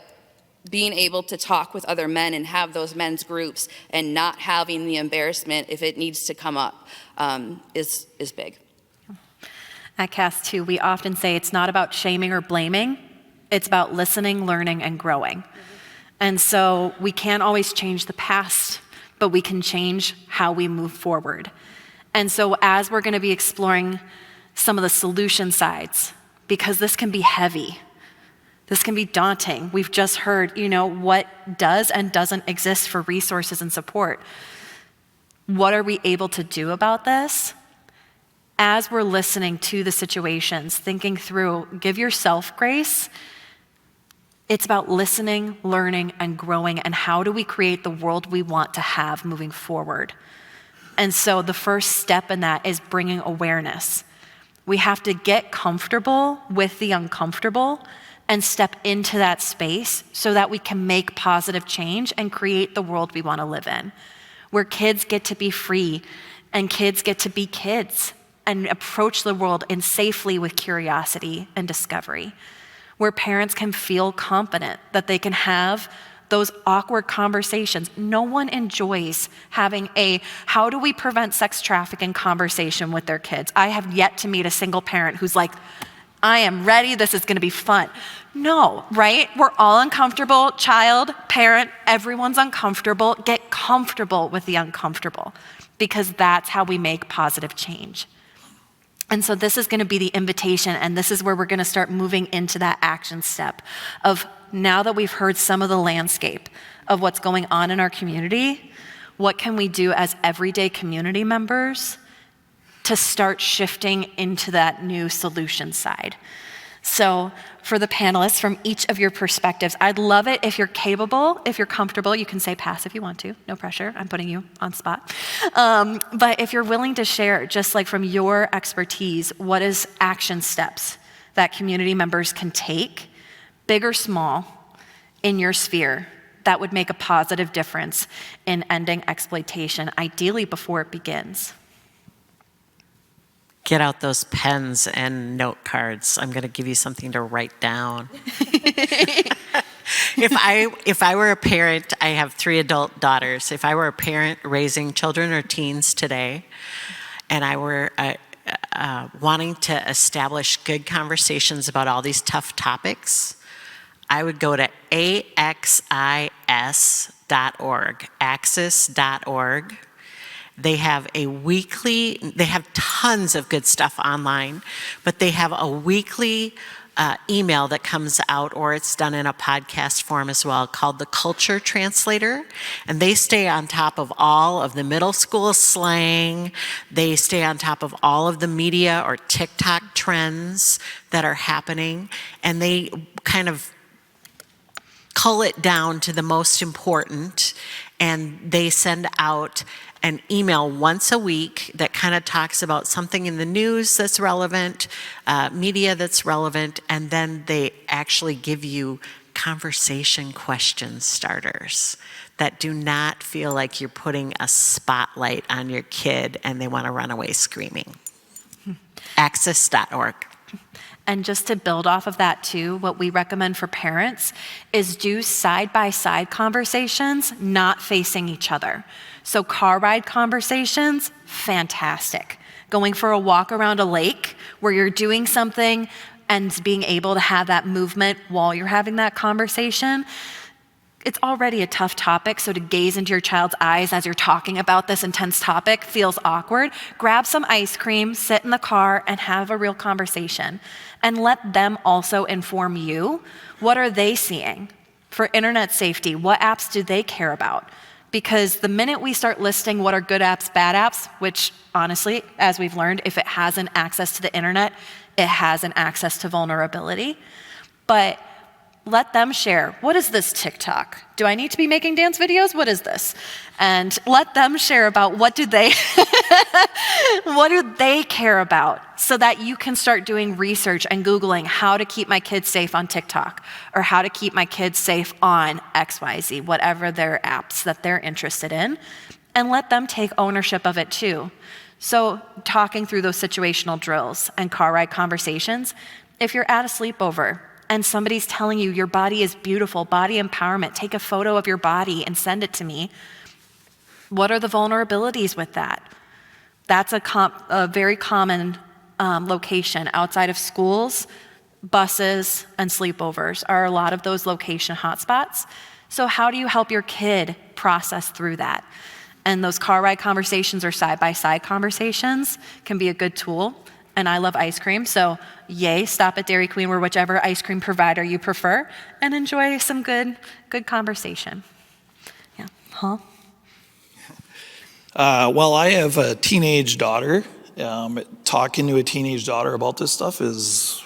being able to talk with other men and have those men's groups and not having the embarrassment if it needs to come up is big. At C.A.S.T, we often say it's not about shaming or blaming, it's about listening, learning, and growing. And so we can't always change the past, but we can change how we move forward. And so as we're going to be exploring some of the solution sides, because this can be heavy, this can be daunting. We've just heard, what does and doesn't exist for resources and support. What are we able to do about this? As we're listening to the situations, thinking through, give yourself grace. It's about listening, learning, and growing, and how do we create the world we want to have moving forward? And so the first step in that is bringing awareness. We have to get comfortable with the uncomfortable and step into that space so that we can make positive change and create the world we want to live in, where kids get to be free and kids get to be kids and approach the world in safely with curiosity and discovery, where parents can feel confident that they can have those awkward conversations. No one enjoys having a how do we prevent sex trafficking conversation with their kids. I have yet to meet a single parent who's like, I am ready, this is gonna be fun. No, right? We're all uncomfortable, child, parent, everyone's uncomfortable. Get comfortable with the uncomfortable, because that's how we make positive change. And so this is gonna be the invitation, and this is where we're gonna start moving into that action step of, now that we've heard some of the landscape of what's going on in our community, what can we do as everyday community members to start shifting into that new solution side? So for the panelists, from each of your perspectives, I'd love it if you're capable, if you're comfortable, you can say pass if you want to, no pressure, I'm putting you on spot. But if you're willing to share, just like from your expertise, what is action steps that community members can take, big or small, in your sphere, that would make a positive difference in ending exploitation, ideally before it begins. Get out those pens and note cards. I'm going to give you something to write down. If I were a parent, I have 3 adult daughters. If I were a parent raising children or teens today, and I were wanting to establish good conversations about all these tough topics, I would go to axis.org, axis.org. They have tons of good stuff online, but they have a weekly email that comes out, or it's done in a podcast form as well, called the Culture Translator. And they stay on top of all of the middle school slang. They stay on top of all of the media or TikTok trends that are happening. And they kind of cull it down to the most important. And they send out an email once a week that kind of talks about something in the news that's relevant, media that's relevant, and then they actually give you conversation question starters that do not feel like you're putting a spotlight on your kid and they want to run away screaming. Axis.org. And just to build off of that too, what we recommend for parents is do side-by-side conversations, not facing each other. So car ride conversations, fantastic. going for a walk around a lake where you're doing something and being able to have that movement while you're having that conversation. It's already a tough topic, so to gaze into your child's eyes as you're talking about this intense topic feels awkward. Grab some ice cream, sit in the car, and have a real conversation. And let them also inform you. What are they seeing? For internet safety, what apps do they care about? Because the minute we start listing what are good apps, bad apps, which honestly, as we've learned, if it has an access to the internet, it has an access to vulnerability. But let them share. What is this TikTok? Do I need to be making dance videos? What is this? And let them share about what do they care about, so that you can start doing research and Googling how to keep my kids safe on TikTok, or how to keep my kids safe on XYZ, whatever their apps that they're interested in, and let them take ownership of it too. So talking through those situational drills and car ride conversations, if you're at a sleepover and somebody's telling you your body is beautiful, body empowerment, take a photo of your body and send it to me, what are the vulnerabilities with that? That's a very common location outside of schools. Buses and sleepovers are a lot of those location hotspots. So how do you help your kid process through that? And those car ride conversations or side-by-side conversations can be a good tool. And I love ice cream, so yay, stop at Dairy Queen or whichever ice cream provider you prefer and enjoy some good conversation. Yeah, huh? Well, I have a teenage daughter. Talking to a teenage daughter about this stuff is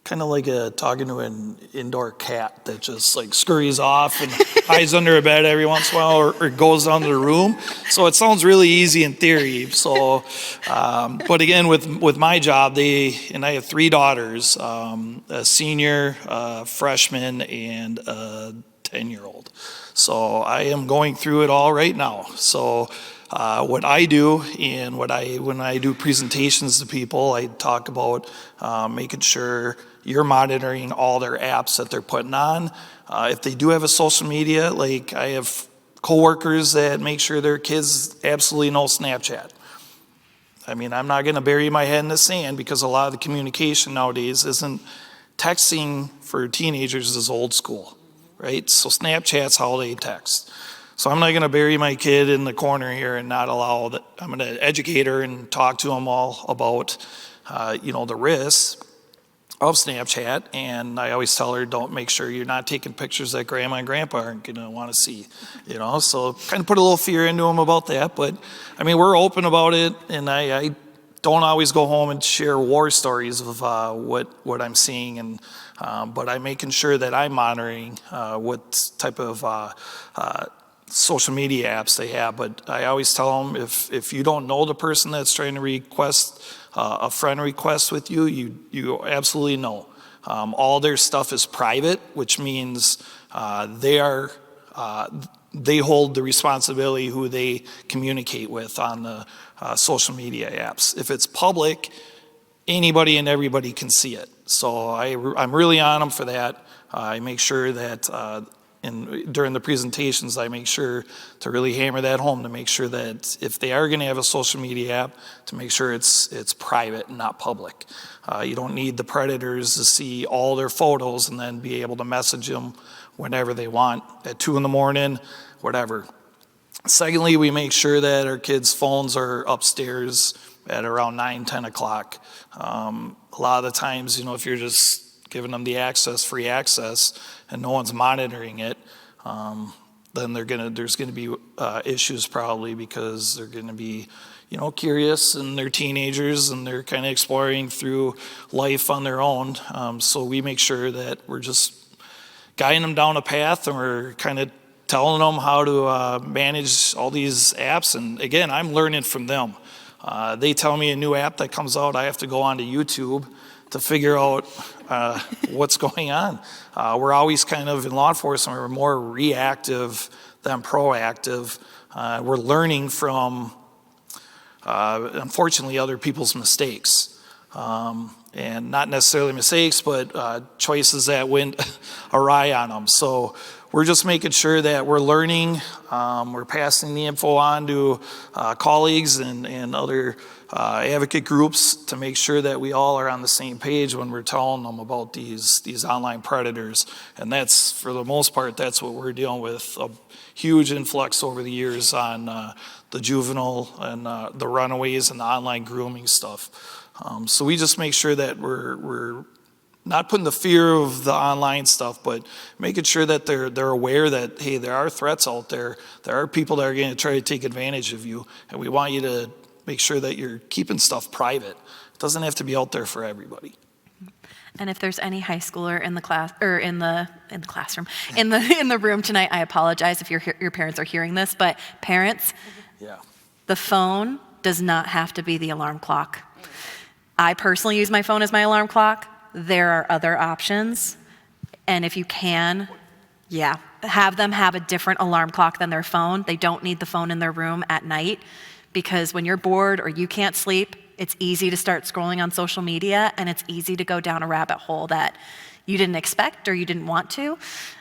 kind of like talking to an indoor cat that just like scurries off and hides under a bed every once in a while, or goes down to the room. So it sounds really easy in theory. So, but again, with my job, I have 3 daughters, a senior, a freshman, and a 10-year-old. So I am going through it all right now. So what I do, and when I do presentations to people, I talk about making sure you're monitoring all their apps that they're putting on. If they do have a social media, like I have coworkers that make sure their kids absolutely know Snapchat. I mean, I'm not going to bury my head in the sand, because a lot of the communication nowadays isn't texting for teenagers is old school, right? So Snapchat's how they text. So I'm not going to bury my kid in the corner here and not allow that. I'm going to educate her and talk to them all about, the risks of Snapchat. And I always tell her, don't make sure you're not taking pictures that grandma and grandpa aren't going to want to see, So kind of put a little fear into them about that. But I mean, we're open about it, and I don't always go home and share war stories of what I'm seeing, and but I'm making sure that I'm monitoring what type of social media apps they have. But I always tell them, if you don't know the person that's trying to request a friend request with you, you absolutely know. All their stuff is private, which means they hold the responsibility who they communicate with on the social media apps. If it's public, anybody and everybody can see it. So I'm really on them for that. I make sure that during the presentations, I make sure to really hammer that home, to make sure that if they are going to have a social media app, to make sure it's private and not public. You don't need the predators to see all their photos and then be able to message them whenever they want, at 2 a.m, whatever. Secondly, we make sure that our kids' phones are upstairs at around 9, 10 o'clock. A lot of the times, if you're just giving them the free access, and no one's monitoring it, then there's gonna be issues probably, because they're gonna be, curious, and they're teenagers and they're kind of exploring through life on their own. So we make sure that we're just guiding them down a path, and we're kind of telling them how to manage all these apps. And again, I'm learning from them. They tell me a new app that comes out, I have to go onto YouTube to figure out what's going on. We're always kind of, in law enforcement, we're more reactive than proactive. We're learning from, unfortunately, other people's mistakes. and not necessarily mistakes, but choices that went awry on them. So we're just making sure that we're learning, we're passing the info on to colleagues and other advocate groups to make sure that we all are on the same page when we're telling them about these online predators. And that's, for the most part, that's what we're dealing with. A huge influx over the years on the juvenile and the runaways and the online grooming stuff. So we just make sure that we're not putting the fear of the online stuff, but making sure that they're aware that, hey, there are threats out there. There are people that are going to try to take advantage of you, and we want you to make sure that you're keeping stuff private. It doesn't have to be out there for everybody. And if there's any high schooler in the class or in the classroom, in the room tonight, I apologize if your parents are hearing this, but parents, Yeah. the phone does not have to be the alarm clock. I personally use my phone as my alarm clock. There are other options, and if you can, have them have a different alarm clock than their phone. They don't need the phone in their room at night, because when you're bored or you can't sleep, it's easy to start scrolling on social media, and it's easy to go down a rabbit hole that you didn't expect or you didn't want to.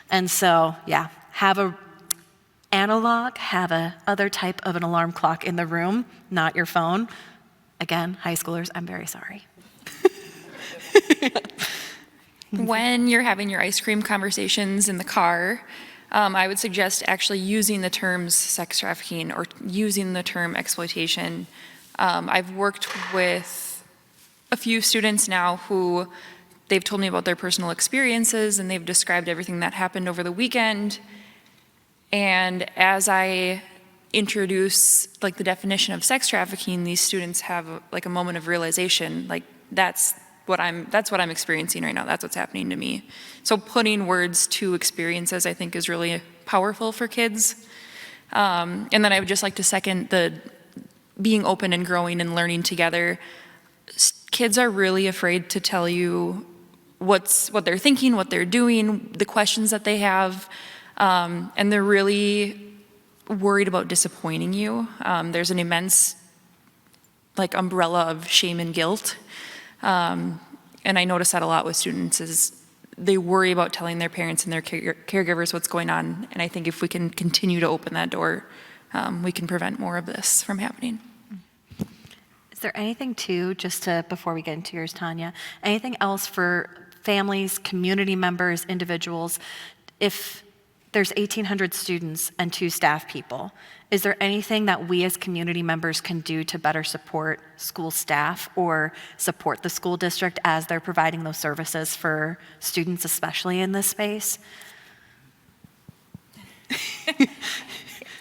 And so, have a analog, have a other type of an alarm clock in the room, not your phone. Again, high schoolers, I'm very sorry. When you're having your ice cream conversations in the car, I would suggest actually using the terms sex trafficking or using the term exploitation. I've worked with a few students now who they've told me about their personal experiences, and they've described everything that happened over the weekend. And as I introduce like the definition of sex trafficking, these students have like a moment of realization, like that's what I'm experiencing right now. That's what's happening to me. So putting words to experiences, I think, is really powerful for kids. And then I would just like to second the being open and growing and learning together. Kids are really afraid to tell you what they're thinking, what they're doing, the questions that they have, and they're really worried about disappointing you. There's an immense like umbrella of shame and guilt. And I notice that a lot with students is they worry about telling their parents and their caregivers what's going on. And I think if we can continue to open that door, we can prevent more of this from happening. Is there anything too, before we get into yours, Tonya, anything else for families, community members, individuals, if there's 1,800 students and 2 staff people, is there anything that we as community members can do to better support school staff or support the school district as they're providing those services for students, especially in this space?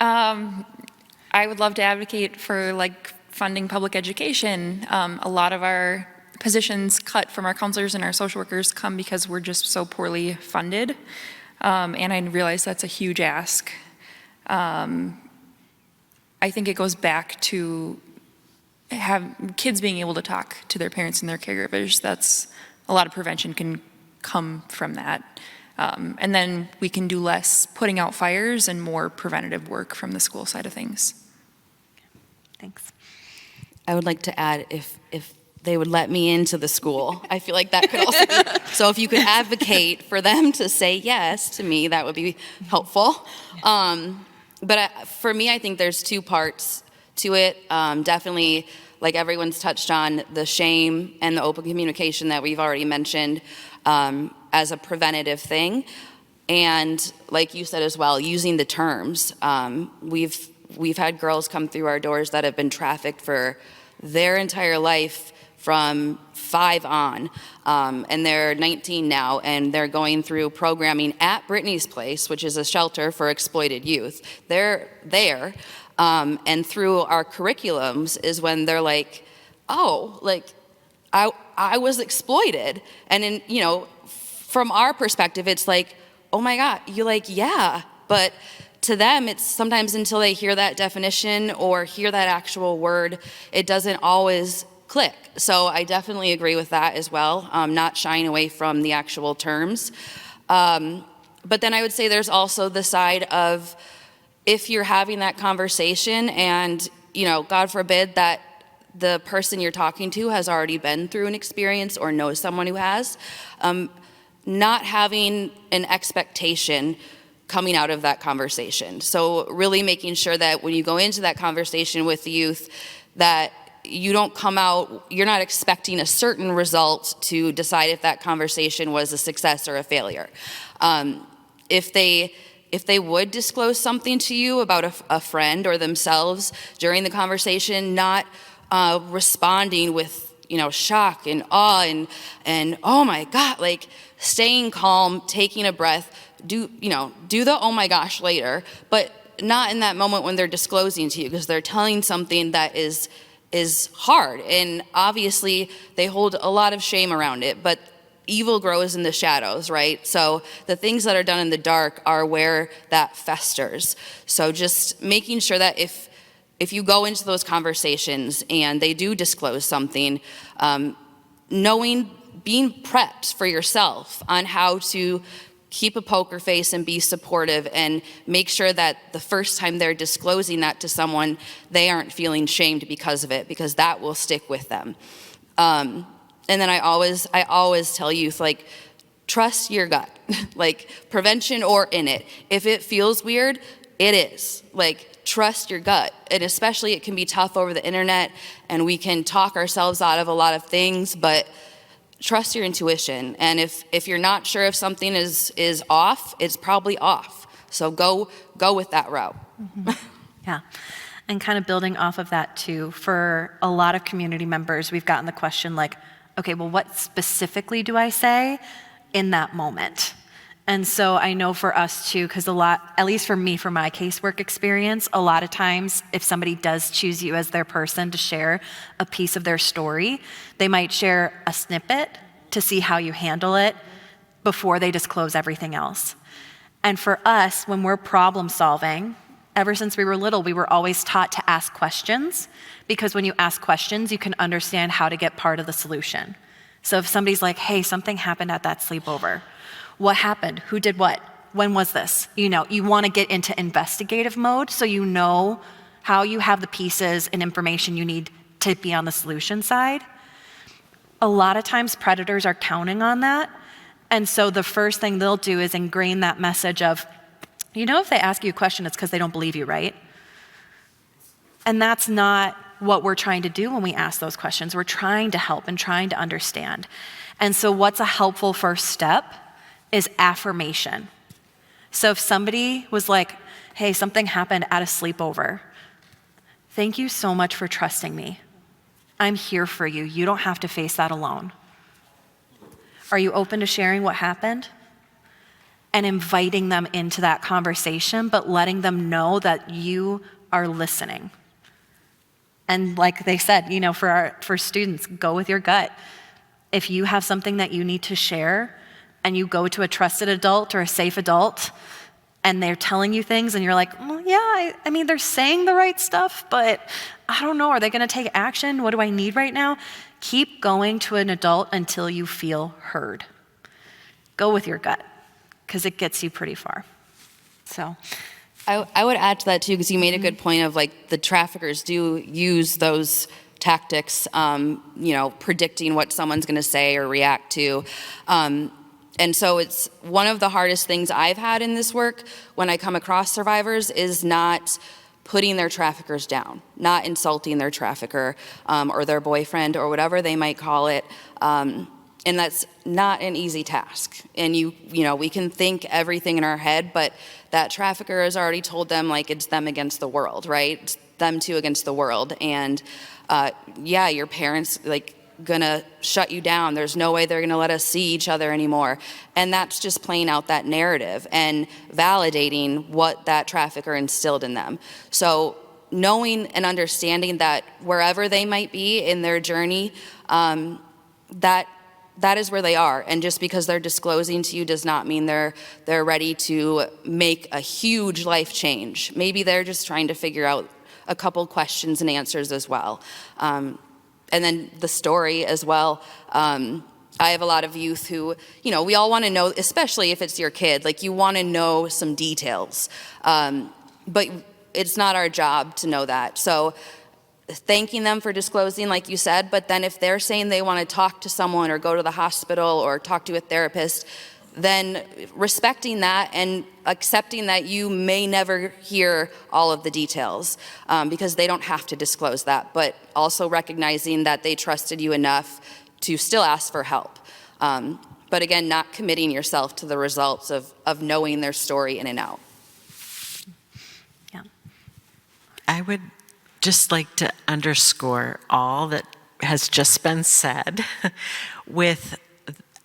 I would love to advocate for like funding public education. A lot of our positions cut from our counselors and our social workers come because we're just so poorly funded. And I realize that's a huge ask. I think it goes back to have kids being able to talk to their parents and their caregivers. That's a lot of prevention can come from that. And then we can do less putting out fires and more preventative work from the school side of things. Thanks. I would like to add if they would let me into the school. I feel like that could also be, so if you could advocate for them to say yes to me, that would be helpful. But for me, I think there's 2 parts to it. Definitely, like everyone's touched on, the shame and the open communication that we've already mentioned as a preventative thing. And like you said as well, using the terms. We've had girls come through our doors that have been trafficked for their entire life from 5 on, and they're 19 now, and they're going through programming at Brittany's Place, which is a shelter for exploited youth. They're there, and through our curriculums is when they're like, oh, like, I was exploited. And in, from our perspective, it's like, oh my God, you're like, yeah, but to them, it's sometimes until they hear that definition or hear that actual word, it doesn't always click. So I definitely agree with that as well, not shying away from the actual terms. But then I would say there's also the side of if you're having that conversation and, God forbid that the person you're talking to has already been through an experience or knows someone who has. Not having an expectation coming out of that conversation. So really making sure that when you go into that conversation with the youth, that you don't come out, you're not expecting a certain result to decide if that conversation was a success or a failure. If they would disclose something to you about a friend or themselves during the conversation, not responding with, shock and awe and oh my God, like staying calm, taking a breath, do the oh my gosh later, but not in that moment when they're disclosing to you, because they're telling something that is hard. And obviously they hold a lot of shame around it, but evil grows in the shadows, right? So the things that are done in the dark are where that festers. So just making sure that if you go into those conversations and they do disclose something, being prepped for yourself on how to keep a poker face and be supportive and make sure that the first time they're disclosing that to someone, they aren't feeling shamed because of it, because that will stick with them. And then I always tell youth, like, trust your gut, like prevention or in it. If it feels weird, it is. Like, trust your gut. And especially it can be tough over the internet and we can talk ourselves out of a lot of things, but trust your intuition. And if you're not sure if something is off, it's probably off. So go with that route. Mm-hmm. Yeah. And kind of building off of that too, for a lot of community members, we've gotten the question like, okay, well, what specifically do I say in that moment? And so I know for us too, because at least for me, from my casework experience, a lot of times if somebody does choose you as their person to share a piece of their story, they might share a snippet to see how you handle it before they disclose everything else. And for us, when we're problem solving, ever since we were little, we were always taught to ask questions, because when you ask questions, you can understand how to get part of the solution. So if somebody's like, hey, something happened at that sleepover. What happened? Who did what? When was this? You want to get into investigative mode so you know how you have the pieces and information you need to be on the solution side. A lot of times predators are counting on that. And so the first thing they'll do is ingrain that message of, if they ask you a question, it's because they don't believe you, right? And that's not what we're trying to do when we ask those questions. We're trying to help and trying to understand. And so what's a helpful first step is affirmation. So if somebody was like, hey, something happened at a sleepover, thank you so much for trusting me. I'm here for you. You don't have to face that alone. Are you open to sharing what happened? And inviting them into that conversation, but letting them know that you are listening. And like they said, for students, go with your gut. If you have something that you need to share and you go to a trusted adult or a safe adult and they're telling you things and you're like, well, yeah, I mean, they're saying the right stuff, but I don't know, are they gonna take action? What do I need right now? Keep going to an adult until you feel heard. Go with your gut, because it gets you pretty far. So I would add to that too, because you made a good point of like the traffickers do use those tactics, predicting what someone's going to say or react to. And so it's one of the hardest things I've had in this work when I come across survivors is not putting their traffickers down, not insulting their trafficker or their boyfriend or whatever they might call it. And that's not an easy task. And we can think everything in our head, but that trafficker has already told them like it's them against the world, right? It's them two against the world. And your parents like gonna shut you down. There's no way they're gonna let us see each other anymore. And that's just playing out that narrative and validating what that trafficker instilled in them. So knowing and understanding that wherever they might be in their journey, that is where they are. And just because they're disclosing to you does not mean they're ready to make a huge life change. Maybe they're just trying to figure out a couple questions and answers as well. And then the story as well. I have a lot of youth who, we all want to know, especially if it's your kid, like you want to know some details. But it's not our job to know that. So thanking them for disclosing, like you said, but then if they're saying they want to talk to someone or go to the hospital or talk to a therapist, then respecting that and accepting that you may never hear all of the details because they don't have to disclose that, but also recognizing that they trusted you enough to still ask for help. But again, not committing yourself to the results of knowing their story in and out. Yeah. I would just like to underscore all that has just been said with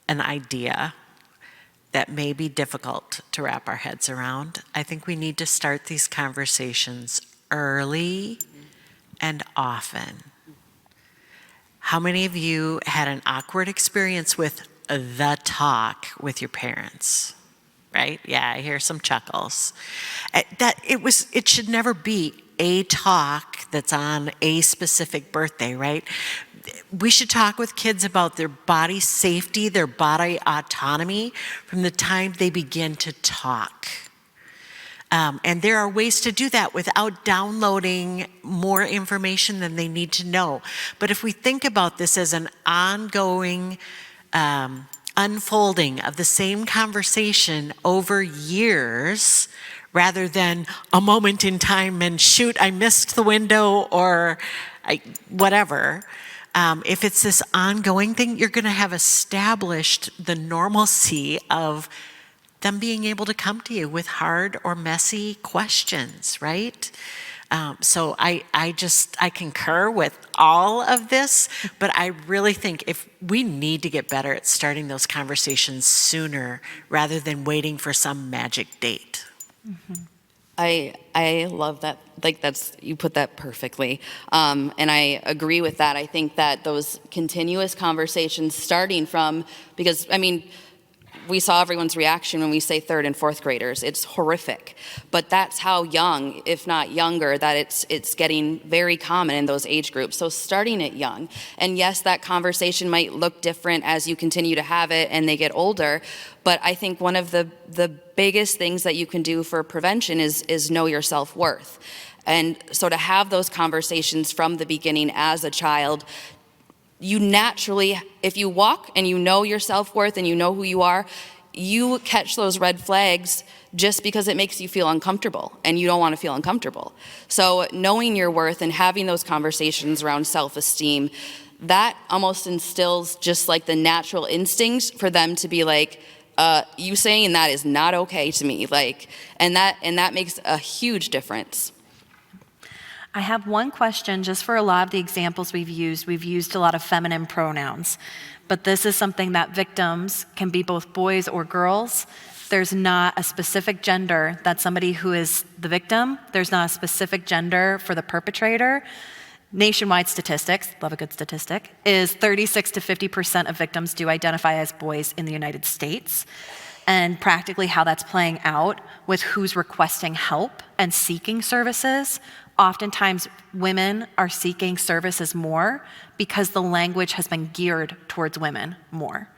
an idea that may be difficult to wrap our heads around. I think we need to start these conversations early and often. How many of you had an awkward experience with the talk with your parents? Right? Yeah, I hear some chuckles. It should never be a talk that's on a specific birthday, right? We should talk with kids about their body safety, their body autonomy from the time they begin to talk. And there are ways to do that without downloading more information than they need to know. But if we think about this as an ongoing unfolding of the same conversation over years, rather than a moment in time and shoot, I missed the window or whatever. If it's this ongoing thing, you're going to have established the normalcy of them being able to come to you with hard or messy questions, right? So I concur with all of this, but I really think if we need to get better at starting those conversations sooner rather than waiting for some magic date. Mm-hmm. I love that. Like you put that perfectly. And I agree with that. I think that those continuous conversations starting from, because I mean, we saw everyone's reaction when we say third and fourth graders. It's horrific, but that's how young, if not younger, that it's getting very common in those age groups. So starting it young, and yes, that conversation might look different as you continue to have it and they get older, but I think one of the biggest things that you can do for prevention is know your self-worth. And so to have those conversations from the beginning as a child, you naturally, if you walk and you know your self-worth and you know who you are, you catch those red flags just because it makes you feel uncomfortable and you don't want to feel uncomfortable. So knowing your worth and having those conversations around self-esteem, that almost instills just like the natural instincts for them to be like, you saying that is not okay to me. Like, and that makes a huge difference. I have one question just for a lot of the examples we've used. We've used a lot of feminine pronouns, but this is something that victims can be both boys or girls. There's not a specific gender that somebody who is the victim, there's not a specific gender for the perpetrator. Nationwide statistics, love a good statistic, is 36 to 50% of victims do identify as boys in the United States. And practically how that's playing out with who's requesting help and seeking services. Oftentimes, women are seeking services more because the language has been geared towards women more.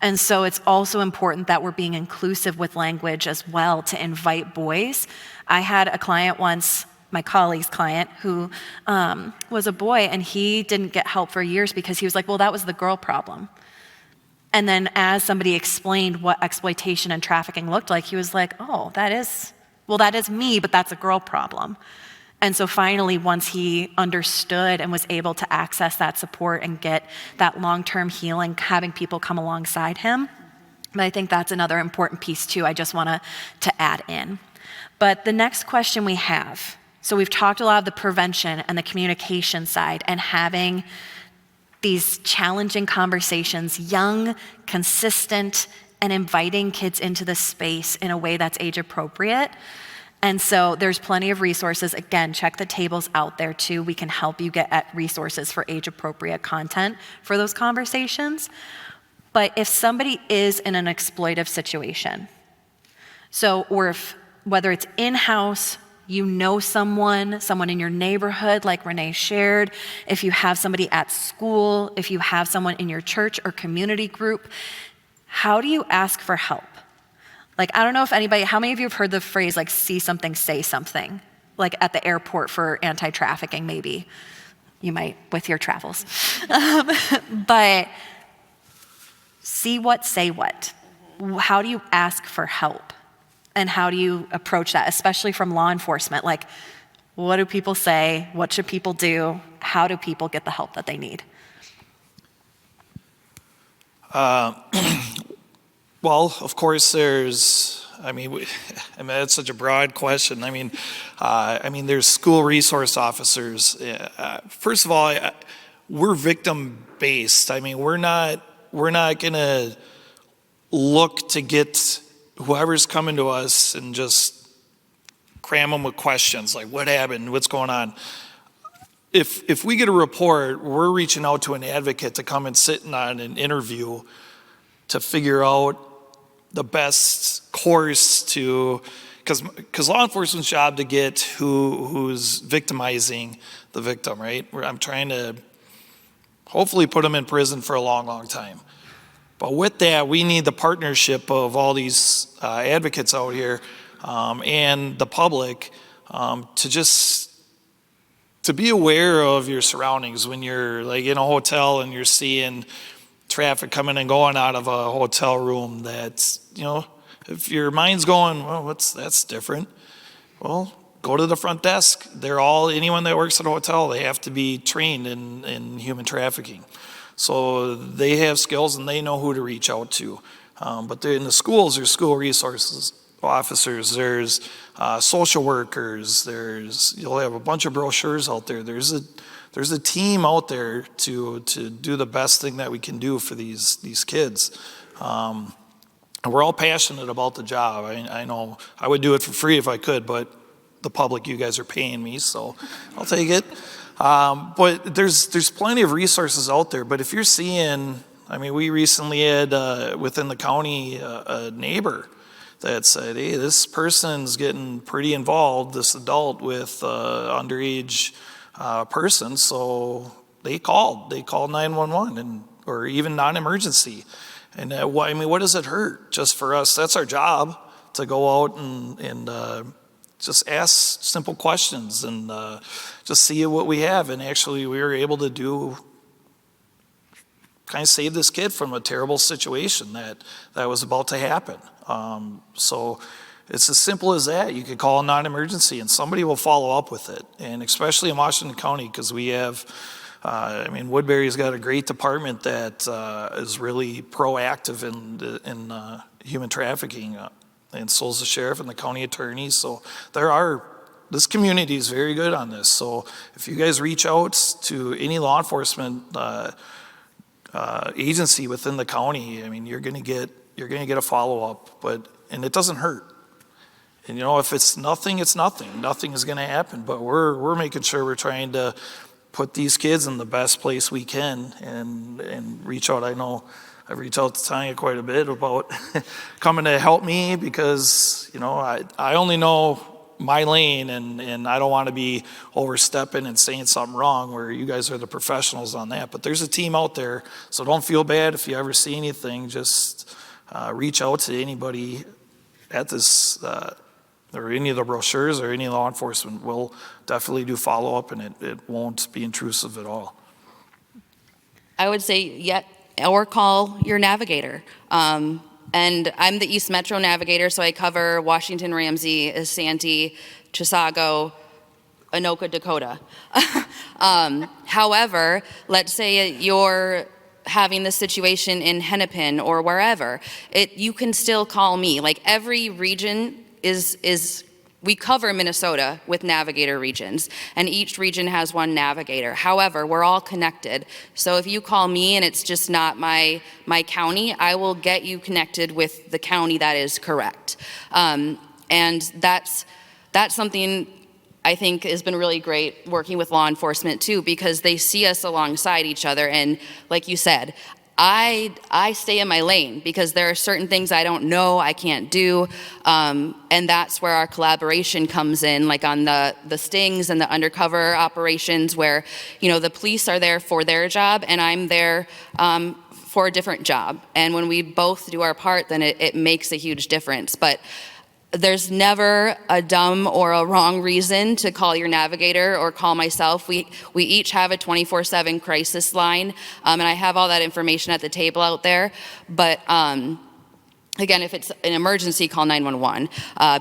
And so it's also important that we're being inclusive with language as well to invite boys. I had a client once, my colleague's client, who was a boy, and he didn't get help for years because he was like, well, that was the girl problem. And then as somebody explained what exploitation and trafficking looked like, he was like, oh, that is me, but that's a girl problem. And so finally, once he understood and was able to access that support and get that long-term healing, having people come alongside him. But I think that's another important piece too, I just want to add in. But the next question we have, so we've talked a lot of the prevention and the communication side and having these challenging conversations, young, consistent, and inviting kids into the space in a way that's age appropriate. And so there's plenty of resources. Again, check the tables out there too. We can help you get at resources for age appropriate content for those conversations. But if somebody is in an exploitive situation, or if whether it's in-house, you know someone in your neighborhood, like Renee shared, if you have somebody at school, if you have someone in your church or community group, how do you ask for help? Like, I don't know how many of you have heard the phrase, like, see something, say something, like at the airport for anti-trafficking maybe. You might with your travels. But see what, say what. How do you ask for help? And how do you approach that, especially from law enforcement? Like, what do people say? What should people do? How do people get the help that they need? Well, of course, that's such a broad question. There's school resource officers. First of all, we're victim-based. We're not gonna look to get whoever's coming to us and just cram them with questions like, what happened, what's going on? If we get a report, we're reaching out to an advocate to come and sit on an interview to figure out the best course to, because law enforcement's job to get who's victimizing the victim, right? I'm trying to hopefully put them in prison for a long, long time. But with that, we need the partnership of all these advocates out here and the public to be aware of your surroundings when you're like in a hotel and you're seeing traffic coming and going out of a hotel room. That's, if your mind's going, well, that's different. Well, go to the front desk. Anyone that works at a hotel, they have to be trained in human trafficking. So they have skills and they know who to reach out to. But in the schools, there's school resources officers, there's social workers, you'll have a bunch of brochures out there. There's a team out there to do the best thing that we can do for these kids. And we're all passionate about the job. I know I would do it for free if I could, but the public, you guys are paying me, so I'll take it. But there's plenty of resources out there. But if you're seeing, we recently had within the county a neighbor that said, hey, this person's getting pretty involved, this adult, with underage person. So they called 911 or even non-emergency. And what does it hurt? Just for us, that's our job, to go out and just ask simple questions and just see what we have. And actually we were able to kind of save this kid from a terrible situation that was about to happen. So it's as simple as that. You could call a non-emergency and somebody will follow up with it. And especially in Washington County, because we have, Woodbury's got a great department that is really proactive in human trafficking. And so is the sheriff and the county attorney. So this community is very good on this. So if you guys reach out to any law enforcement agency within the county, you're gonna get a follow-up, and it doesn't hurt. And if it's nothing, it's nothing. Nothing is gonna happen, but we're making sure we're trying to put these kids in the best place we can and reach out. I know I've reached out to Tonya quite a bit about coming to help me because, I only know my lane and I don't want to be overstepping and saying something wrong where you guys are the professionals on that. But there's a team out there, so don't feel bad if you ever see anything. Just reach out to anybody at this or any of the brochures or any law enforcement. We'll definitely do follow-up and it won't be intrusive at all. I would say or call your navigator. And I'm the East Metro Navigator, so I cover Washington, Ramsey, Santee, Chisago, Anoka, Dakota. However, let's say you're having this situation in Hennepin or wherever, you can still call me. Like every region we cover Minnesota with Navigator regions, and each region has one Navigator. However, we're all connected. So if you call me and it's just not my county, I will get you connected with the county that is correct. And that's something I think has been really great working with law enforcement too, because they see us alongside each other. And like you said, I stay in my lane because there are certain things I don't know, I can't do, and that's where our collaboration comes in, like on the stings and the undercover operations where, the police are there for their job and I'm there for a different job. And when we both do our part, then it makes a huge difference. But there's never a dumb or a wrong reason to call your navigator or call myself. We each have a 24/7 crisis line, and I have all that information at the table out there. But again, if it's an emergency, call 911,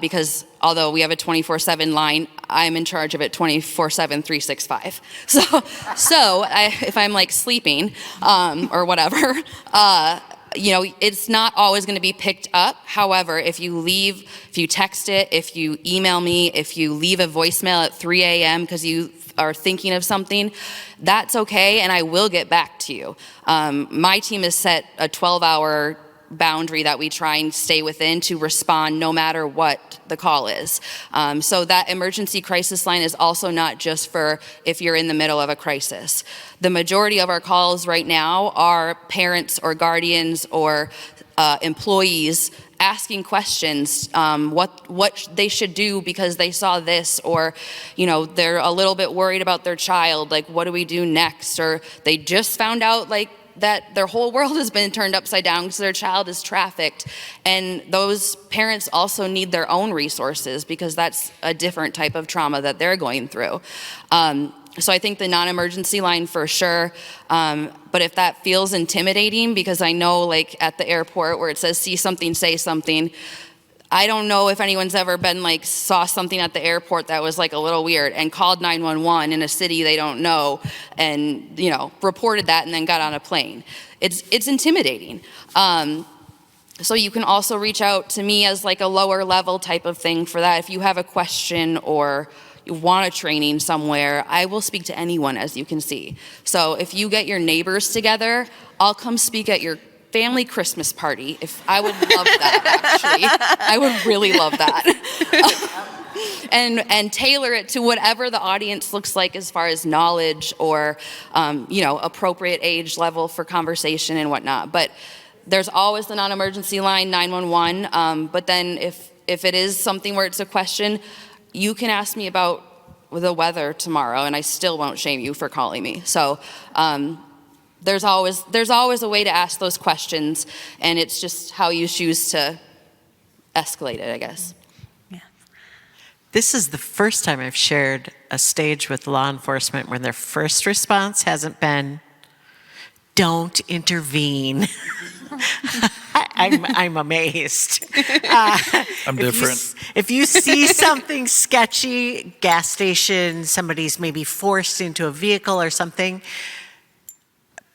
because although we have a 24/7 line, I'm in charge of it 24/7, 365. So if I'm like sleeping or whatever, it's not always going to be picked up. However, if you text it, if you email me, if you leave a voicemail at 3 a.m. because you are thinking of something, that's okay, and I will get back to you. My team has set a 12-hour boundary that we try and stay within to respond no matter what the call is. So that emergency crisis line is also not just for if you're in the middle of a crisis. The majority of our calls right now are parents or guardians or employees asking questions, what they should do because they saw this, or they're a little bit worried about their child, like what do we do next, or they just found out that their whole world has been turned upside down because their child is trafficked. And those parents also need their own resources because that's a different type of trauma that they're going through. So I think the non-emergency line for sure, but if that feels intimidating, because I know like at the airport where it says see something, say something, I don't know if anyone's ever been saw something at the airport that was a little weird and called 911 in a city they don't know and, reported that and then got on a plane. It's intimidating. So you can also reach out to me as a lower level type of thing for that. If you have a question or you want a training somewhere, I will speak to anyone, as you can see. So if you get your neighbors together, I'll come speak at your family Christmas party. I would love that, actually. I would really love that. And tailor it to whatever the audience looks like as far as knowledge or, appropriate age level for conversation and whatnot. But there's always the non-emergency line, 911. But then if it is something where it's a question, you can ask me about the weather tomorrow, and I still won't shame you for calling me. So, there's always a way to ask those questions, and it's just how you choose to escalate it, I guess. Yeah. This is the first time I've shared a stage with law enforcement when their first response hasn't been, "Don't intervene." I'm amazed. I'm different. If you see something sketchy, gas station, somebody's maybe forced into a vehicle or something,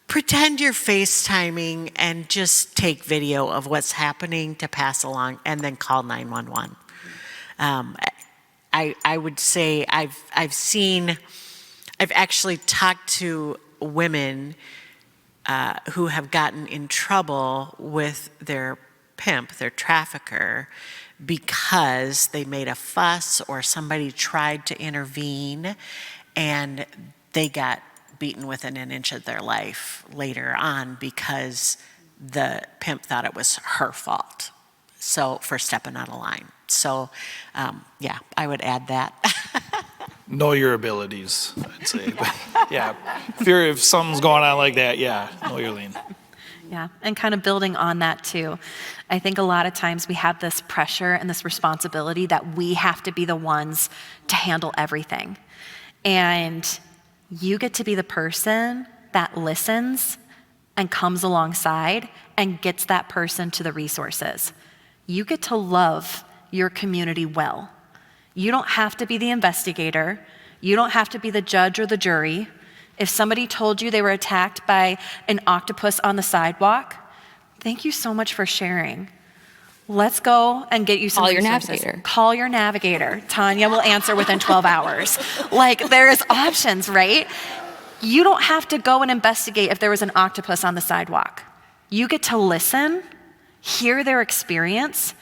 pretend you're FaceTiming and just take video of what's happening to pass along and then call 911. I would say I've actually talked to women who have gotten in trouble with their pimp, their trafficker, because they made a fuss or somebody tried to intervene and they got beaten within an inch of their life later on because the pimp thought it was her fault. So for stepping out of line. So I would add that. Know your abilities, I'd say. But, yeah, if something's going on like that, know your lane. Yeah, and kind of building on that too. I think a lot of times we have this pressure and this responsibility that we have to be the ones to handle everything. And you get to be the person that listens and comes alongside and gets that person to the resources. You get to love your community well. You don't have to be the investigator. You don't have to be the judge or the jury. If somebody told you they were attacked by an octopus on the sidewalk, thank you so much for sharing. Let's go and get you some resources. Call your navigator. Call your navigator. Tonya will answer within 12 hours. There's options, right? You don't have to go and investigate if there was an octopus on the sidewalk. You get to listen, hear their experience,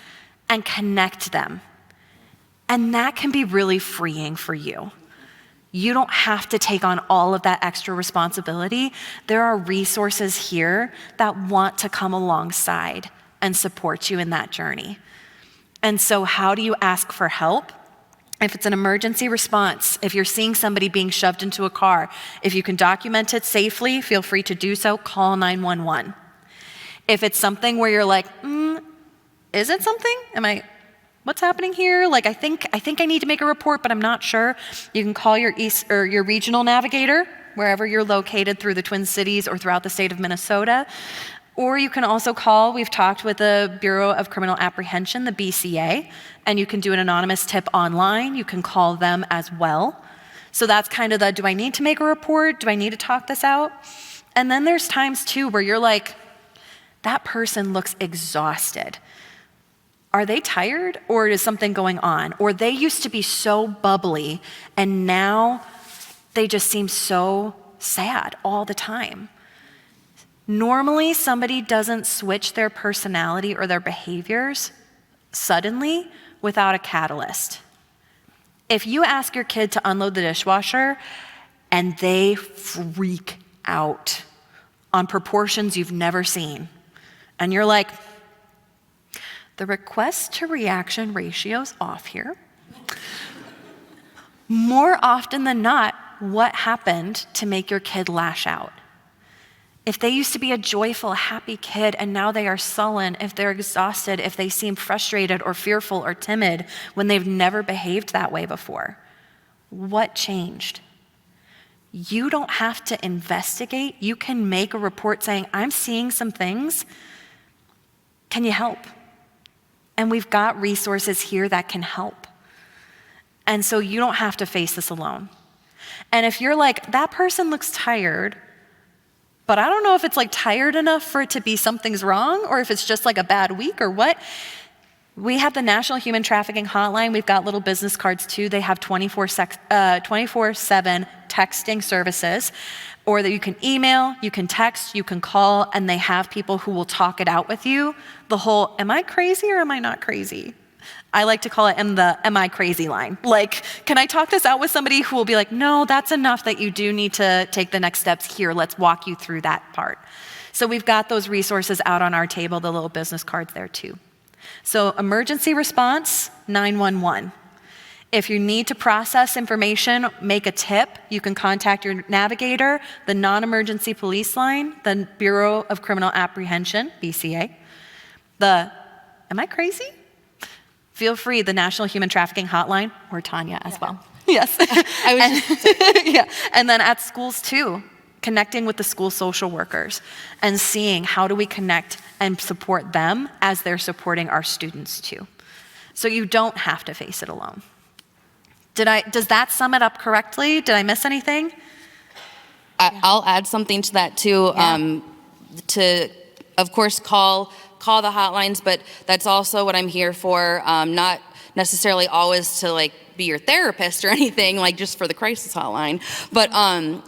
and connect them. And that can be really freeing for you. You don't have to take on all of that extra responsibility. There are resources here that want to come alongside and support you in that journey. And so how do you ask for help? If it's an emergency response, if you're seeing somebody being shoved into a car, if you can document it safely, feel free to do so, call 911. If it's something where you're like, is it something? what's happening here? Like, I think I need to make a report, but I'm not sure. You can call your your regional navigator, wherever you're located through the Twin Cities or throughout the state of Minnesota. Or you can also call, we've talked with the Bureau of Criminal Apprehension, the BCA, and you can do an anonymous tip online. You can call them as well. So that's kind of the, do I need to make a report? Do I need to talk this out? And then there's times too where you're like, that person looks exhausted. Are they tired, or is something going on? Or they used to be so bubbly and now they just seem so sad all the time. Normally, somebody doesn't switch their personality or their behaviors suddenly without a catalyst. If you ask your kid to unload the dishwasher and they freak out on proportions you've never seen, and you're like, the request to reaction ratio's off here. More often than not, what happened to make your kid lash out? If they used to be a joyful, happy kid and now they are sullen, if they're exhausted, if they seem frustrated or fearful or timid when they've never behaved that way before, what changed? You don't have to investigate. You can make a report saying, I'm seeing some things. Can you help? And we've got resources here that can help. And so you don't have to face this alone. And if you're like, that person looks tired, but I don't know if it's like tired enough for it to be something's wrong, or if it's just like a bad week or what. We have the National Human Trafficking Hotline. We've got little business cards too. They have 24/7 texting services, or that you can email, you can text, you can call, and they have people who will talk it out with you. The whole, am I crazy or am I not crazy? I like to call it am I crazy line. Like, can I talk this out with somebody who will be like, no, that's enough that you do need to take the next steps here. Let's walk you through that part. So we've got those resources out on our table, the little business cards there too. So emergency response, 911. If you need to process information, make a tip, you can contact your navigator, the non-emergency police line, the Bureau of Criminal Apprehension, BCA. Am I crazy? Feel free, the National Human Trafficking Hotline, or Tonya as well. Yes. Yeah. And then at schools too, connecting with the school social workers and seeing how do we connect and support them as they're supporting our students too. So you don't have to face it alone. Does that sum it up correctly? Did I miss anything? I'll add something to that too. Yeah. To, of course, call the hotlines, but that's also what I'm here for. Not necessarily always to like be your therapist or anything, like just for the crisis hotline. But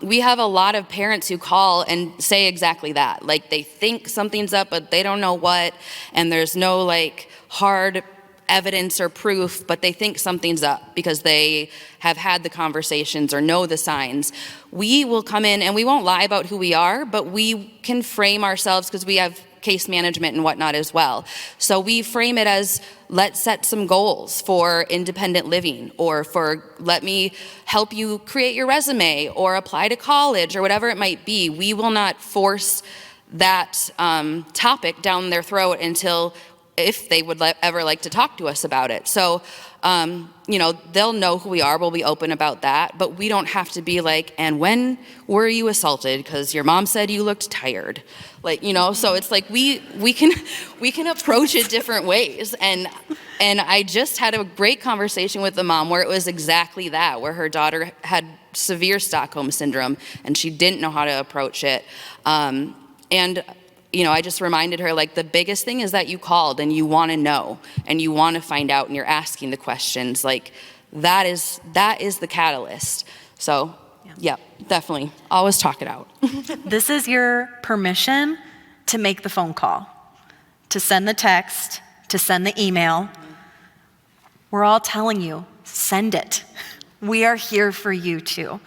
we have a lot of parents who call and say exactly that. Like they think something's up, but they don't know what, and there's no like hard evidence or proof, but they think something's up because they have had the conversations or know the signs. We will come in and we won't lie about who we are, but we can frame ourselves because we have case management and whatnot as well. So we frame it as, let's set some goals for independent living, or for let me help you create your resume or apply to college or whatever it might be. We will not force that topic down their throat until if they would ever like to talk to us about it. So, they'll know who we are, we'll be open about that, but we don't have to be like, and when were you assaulted? Because your mom said you looked tired. So it's like we can approach it different ways. And I just had a great conversation with the mom where it was exactly that, where her daughter had severe Stockholm syndrome and she didn't know how to approach it. I just reminded her, like, the biggest thing is that you called and you want to know and you want to find out and you're asking the questions. Like, that is the catalyst. So, yeah, definitely. Always talk it out. This is your permission to make the phone call, to send the text, to send the email. We're all telling you, send it. We are here for you too.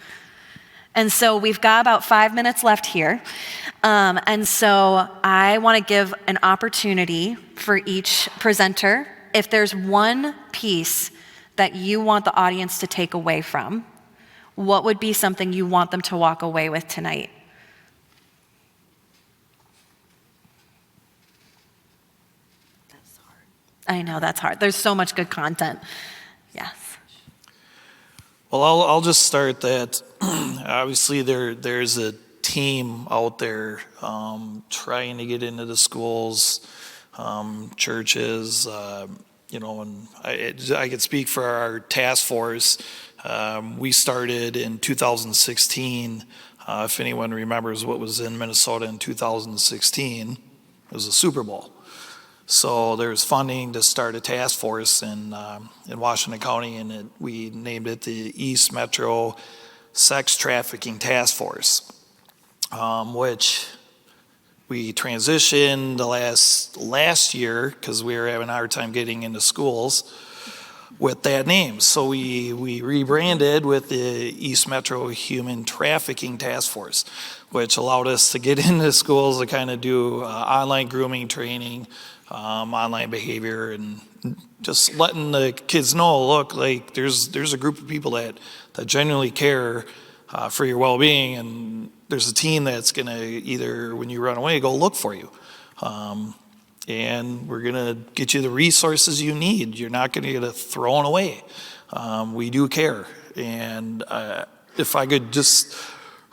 And so we've got about 5 minutes left here. And so I want to give an opportunity for each presenter. If there's one piece that you want the audience to take away from, what would be something you want them to walk away with tonight? That's hard. I know that's hard. There's so much good content. Yes. Well, I'll just start that. Obviously, there's a team out there trying to get into the schools, churches, and I could speak for our task force. We started in 2016. If anyone remembers what was in Minnesota in 2016, it was a Super Bowl. So there's funding to start a task force in Washington County, and we named it the East Metro Sex Trafficking Task Force, which we transitioned the last year because we were having a hard time getting into schools with that name. So we rebranded with the East Metro Human Trafficking Task Force, which allowed us to get into schools to kind of do online grooming training, online behavior, and just letting the kids know, look, like there's a group of people that genuinely care for your well-being, and there's a team that's going to either, when you run away, go look for you. And we're going to get you the resources you need. You're not going to get it thrown away. We do care. And if I could just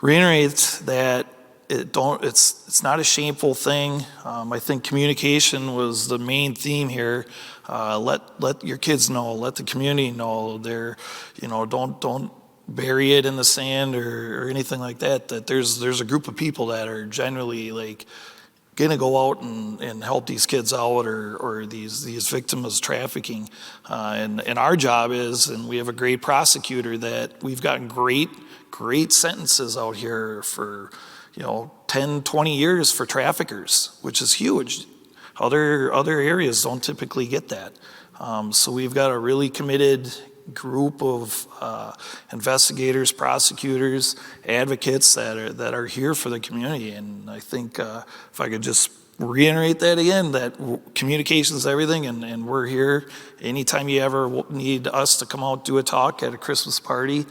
reiterate that it's not a shameful thing. I think communication was the main theme here. Let your kids know, let the community know. Don't bury it in the sand or anything like that. That there's a group of people that are generally like gonna go out and help these kids out or these victims of trafficking. And our job is, and we have a great prosecutor that we've gotten great sentences out here for 10, 20 years for traffickers, which is huge. Other areas don't typically get that. So we've got a really committed group of investigators, prosecutors, advocates that are here for the community. And I think if I could just reiterate that again, that communication is everything, and we're here anytime you ever need us to come out do a talk at a Christmas party.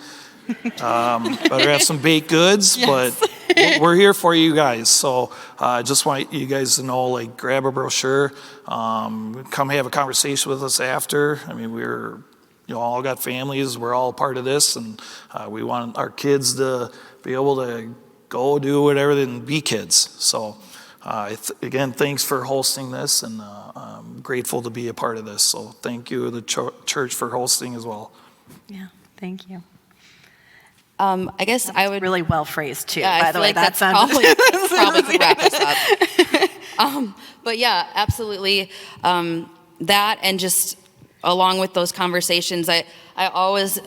Better have some baked goods, yes. But we're here for you guys. So I just want you guys to know, like, grab a brochure, come have a conversation with us after. I mean, we're all got families. We're all part of this, and we want our kids to be able to go do whatever and be kids. So again, thanks for hosting this, and I'm grateful to be a part of this. So thank you, the church, for hosting as well. Yeah, thank you. I guess I would really well phrased too. Yeah, by the way, like that's probably could wrap us up. But yeah, absolutely. That, and just along with those conversations, I always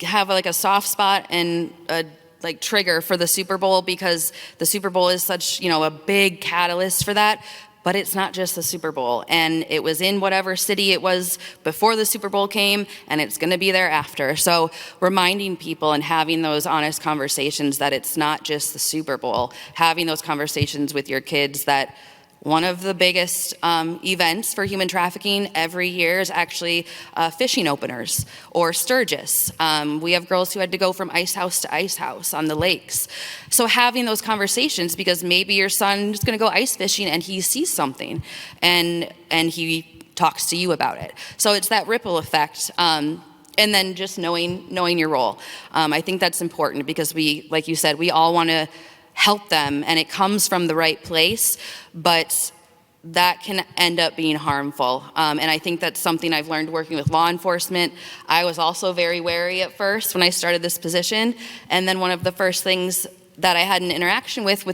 have like a soft spot and a like trigger for the Super Bowl, because the Super Bowl is such a big catalyst for that. But it's not just the Super Bowl, and it was in whatever city it was before the Super Bowl came, and it's going to be there after. So reminding people and having those honest conversations that it's not just the Super Bowl, having those conversations with your kids that one of the biggest events for human trafficking every year is actually fishing openers or Sturgis. We have girls who had to go from ice house to ice house on the lakes. So having those conversations, because maybe your son is going to go ice fishing and he sees something and he talks to you about it. So it's that ripple effect. And then just knowing your role. I think that's important, because we, like you said, we all want to help them, and it comes from the right place, but that can end up being harmful. And I think that's something I've learned working with law enforcement. I was also very wary at first when I started this position, and then one of the first things that I had an interaction with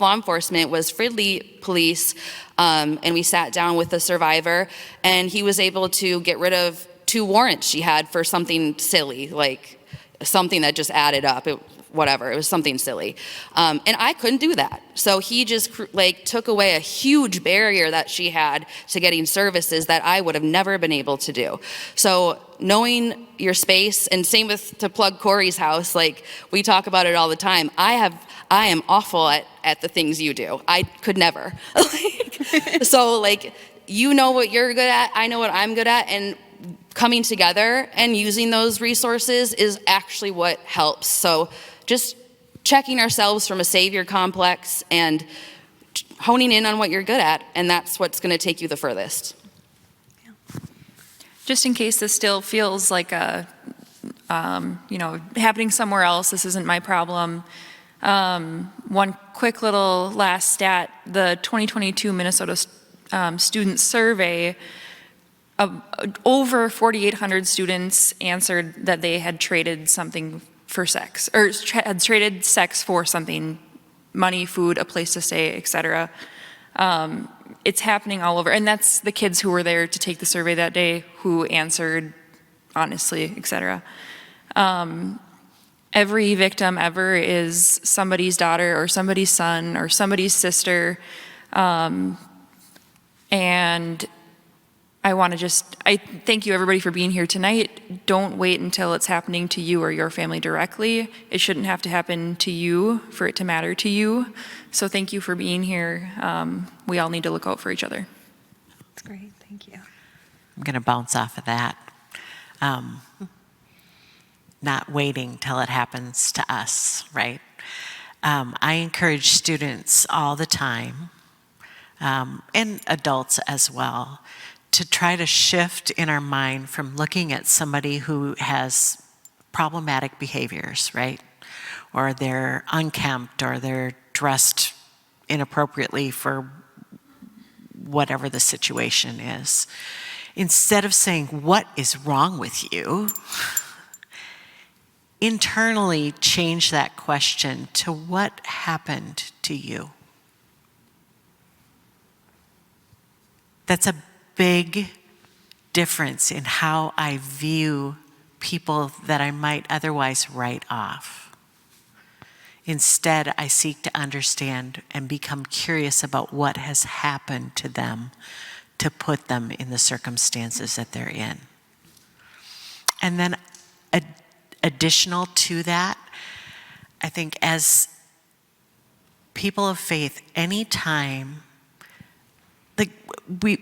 law enforcement was Fridley Police, and we sat down with the survivor, and he was able to get rid of 2 warrants she had for something silly, like something that just added up. It was something silly. And I couldn't do that. So he just took away a huge barrier that she had to getting services that I would have never been able to do. So knowing your space, and same with, to plug Corrie's house, like we talk about it all the time. I am awful at the things you do. I could never. So you know what you're good at, I know what I'm good at, and coming together and using those resources is actually what helps. So just checking ourselves from a savior complex and honing in on what you're good at, and that's what's going to take you the furthest. just in case this still feels like a, happening somewhere else, this isn't my problem. One quick little last stat, the 2022 Minnesota student survey, over 4,800 students answered that they had traded something for sex, or had traded sex for something, money, food, a place to stay, etc. It's happening all over, and that's the kids who were there to take the survey that day who answered honestly, etc. Every victim ever is somebody's daughter or somebody's son or somebody's sister. And I thank you everybody for being here tonight. Don't wait until it's happening to you or your family directly. It shouldn't have to happen to you for it to matter to you. So thank you for being here. We all need to look out for each other. That's great, thank you. I'm going to bounce off of that. Not waiting till it happens to us, right? I encourage students all the time, and adults as well, to try to shift in our mind from looking at somebody who has problematic behaviors, right? Or they're unkempt, or they're dressed inappropriately for whatever the situation is. Instead of saying, what is wrong with you? Internally change that question to what happened to you? That's a big difference in how I view people that I might otherwise write off. Instead, I seek to understand and become curious about what has happened to them to put them in the circumstances that they're in. And then additional to that, I think as people of faith, anytime, like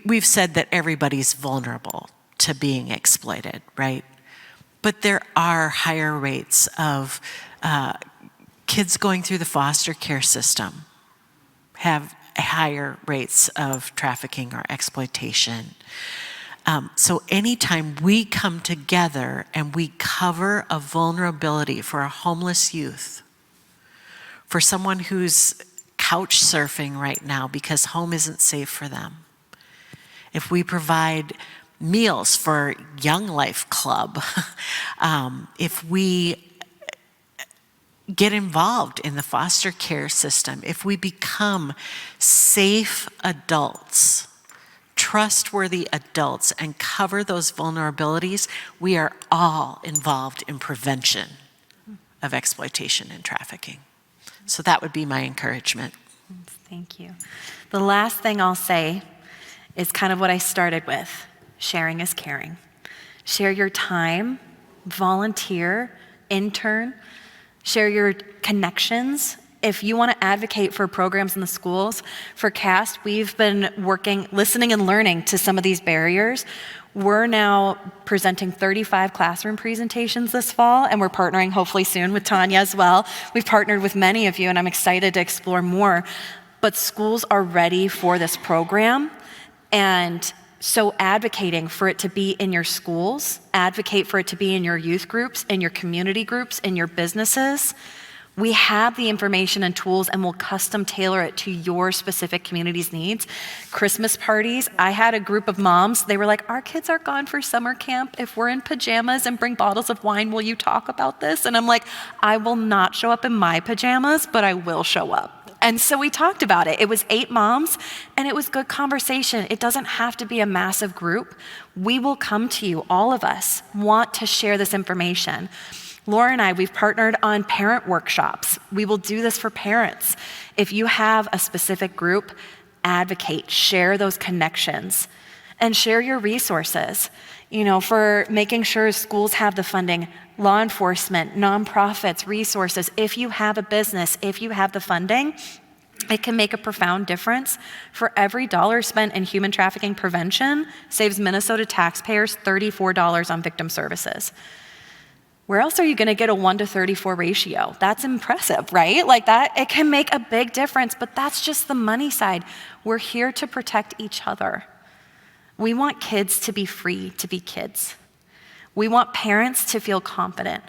we've said that everybody's vulnerable to being exploited, right? But there are higher rates of kids going through the foster care system have higher rates of trafficking or exploitation. So anytime we come together and we cover a vulnerability for a homeless youth, for someone who's couch surfing right now because home isn't safe for them, if we provide meals for Young Life Club, if we get involved in the foster care system, if we become safe adults, trustworthy adults, and cover those vulnerabilities, we are all involved in prevention of exploitation and trafficking. So that would be my encouragement. Thank you. The last thing I'll say is kind of what I started with. Sharing is caring. Share your time, volunteer, intern, share your connections. If you want to advocate for programs in the schools, for C.A.S.T, we've been working, listening and learning to some of these barriers. We're now presenting 35 classroom presentations this fall, and we're partnering hopefully soon with Tonya as well. We've partnered with many of you, and I'm excited to explore more. But schools are ready for this program, and so advocating for it to be in your schools, advocate for it to be in your youth groups, in your community groups, in your businesses. We have the information and tools, and we'll custom tailor it to your specific community's needs. Christmas parties, I had a group of moms, they were like, our kids are gone for summer camp. If we're in pajamas and bring bottles of wine, will you talk about this? And I'm like, I will not show up in my pajamas, but I will show up. And so we talked about it. It was 8 moms, and it was good conversation. It doesn't have to be a massive group. We will come to you, all of us want to share this information. Laura and I, we've partnered on parent workshops. We will do this for parents. If you have a specific group, advocate, share those connections, and share your resources, for making sure schools have the funding, law enforcement, nonprofits, resources. If you have a business, if you have the funding, it can make a profound difference. For every dollar spent in human trafficking prevention, saves Minnesota taxpayers $34 on victim services. Where else are you going to get a 1-to-34 ratio? That's impressive, right? Like that, it can make a big difference, but that's just the money side. We're here to protect each other. We want kids to be free to be kids. We want parents to feel confident.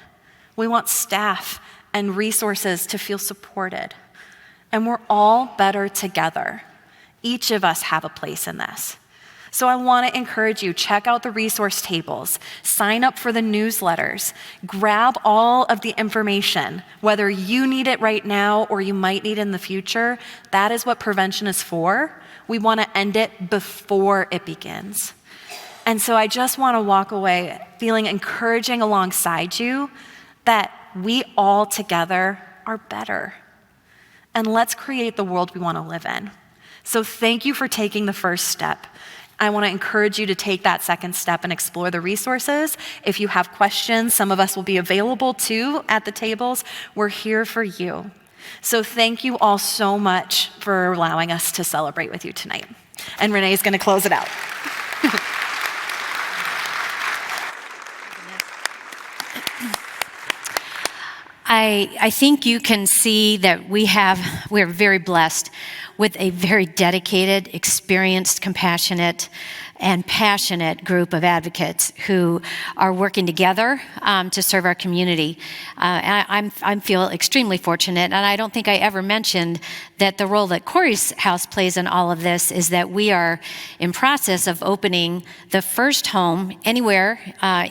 We want staff and resources to feel supported. And we're all better together. Each of us have a place in this. So I want to encourage you, check out the resource tables, sign up for the newsletters, grab all of the information, whether you need it right now or you might need it in the future. That is what prevention is for. We want to end it before it begins. And so I just want to walk away feeling encouraging alongside you that we all together are better. And let's create the world we want to live in. So thank you for taking the first step. I want to encourage you to take that second step and explore the resources. If you have questions, some of us will be available too at the tables. We're here for you. So thank you all so much for allowing us to celebrate with you tonight. And Renee is going to close it out. I think you can see that we're very blessed with a very dedicated, experienced, compassionate, and passionate group of advocates who are working together to serve our community. And I feel extremely fortunate, and I don't think I ever mentioned that the role that Corrie's house plays in all of this is that we are in process of opening the first home anywhere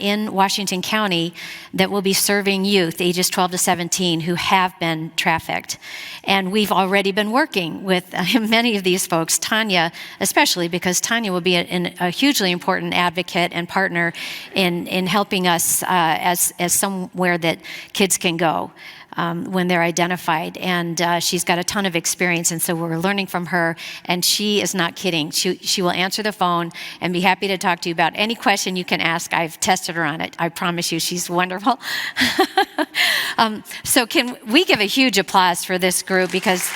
in Washington County that will be serving youth ages 12 to 17 who have been trafficked. And we've already been working with many of these folks, Tonya especially, because Tonya will be a hugely important advocate and partner in helping us as somewhere that kids can go when they're identified. And she's got a ton of experience, and so we're learning from her, and she is not kidding. She will answer the phone and be happy to talk to you about any question you can ask. I've tested her on it. I promise you she's wonderful. So can we give a huge applause for this group, because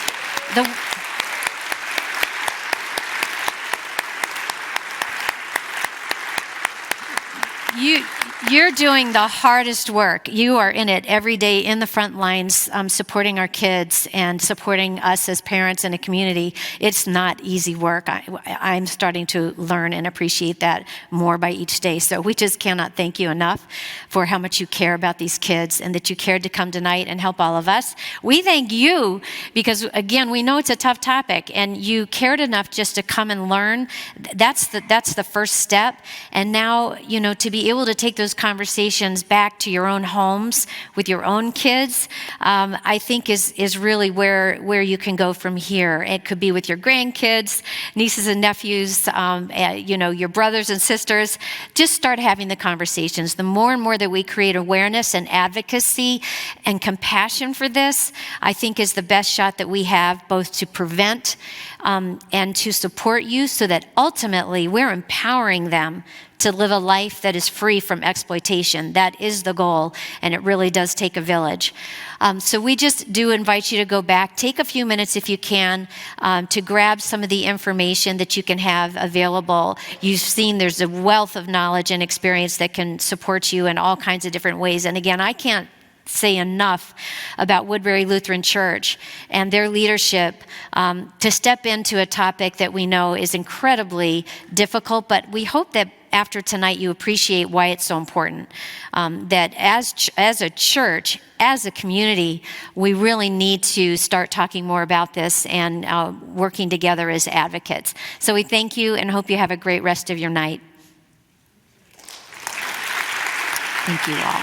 You're doing the hardest work. You are in it every day in the front lines, supporting our kids and supporting us as parents and a community. It's not easy work. I'm starting to learn and appreciate that more by each day. So we just cannot thank you enough for how much you care about these kids and that you cared to come tonight and help all of us. We thank you because, again, we know it's a tough topic, and you cared enough just to come and learn. That's the first step. And now, to be able to take those conversations back to your own homes with your own kids, I think is really where you can go from here. It could be with your grandkids, nieces and nephews, your brothers and sisters. Just start having the conversations. The more and more that we create awareness and advocacy and compassion for this, I think is the best shot that we have, both to prevent and to support you, so that ultimately we're empowering them to live a life that is free from exploitation. That is the goal, and it really does take a village. So we just do invite you to go back, take a few minutes if you can, to grab some of the information that you can have available. You've seen there's a wealth of knowledge and experience that can support you in all kinds of different ways. And again, I can't say enough about Woodbury Lutheran Church and their leadership to step into a topic that we know is incredibly difficult, but we hope that after tonight you appreciate why it's so important. That as a church, as a community, we really need to start talking more about this and working together as advocates. So we thank you and hope you have a great rest of your night. Thank you all.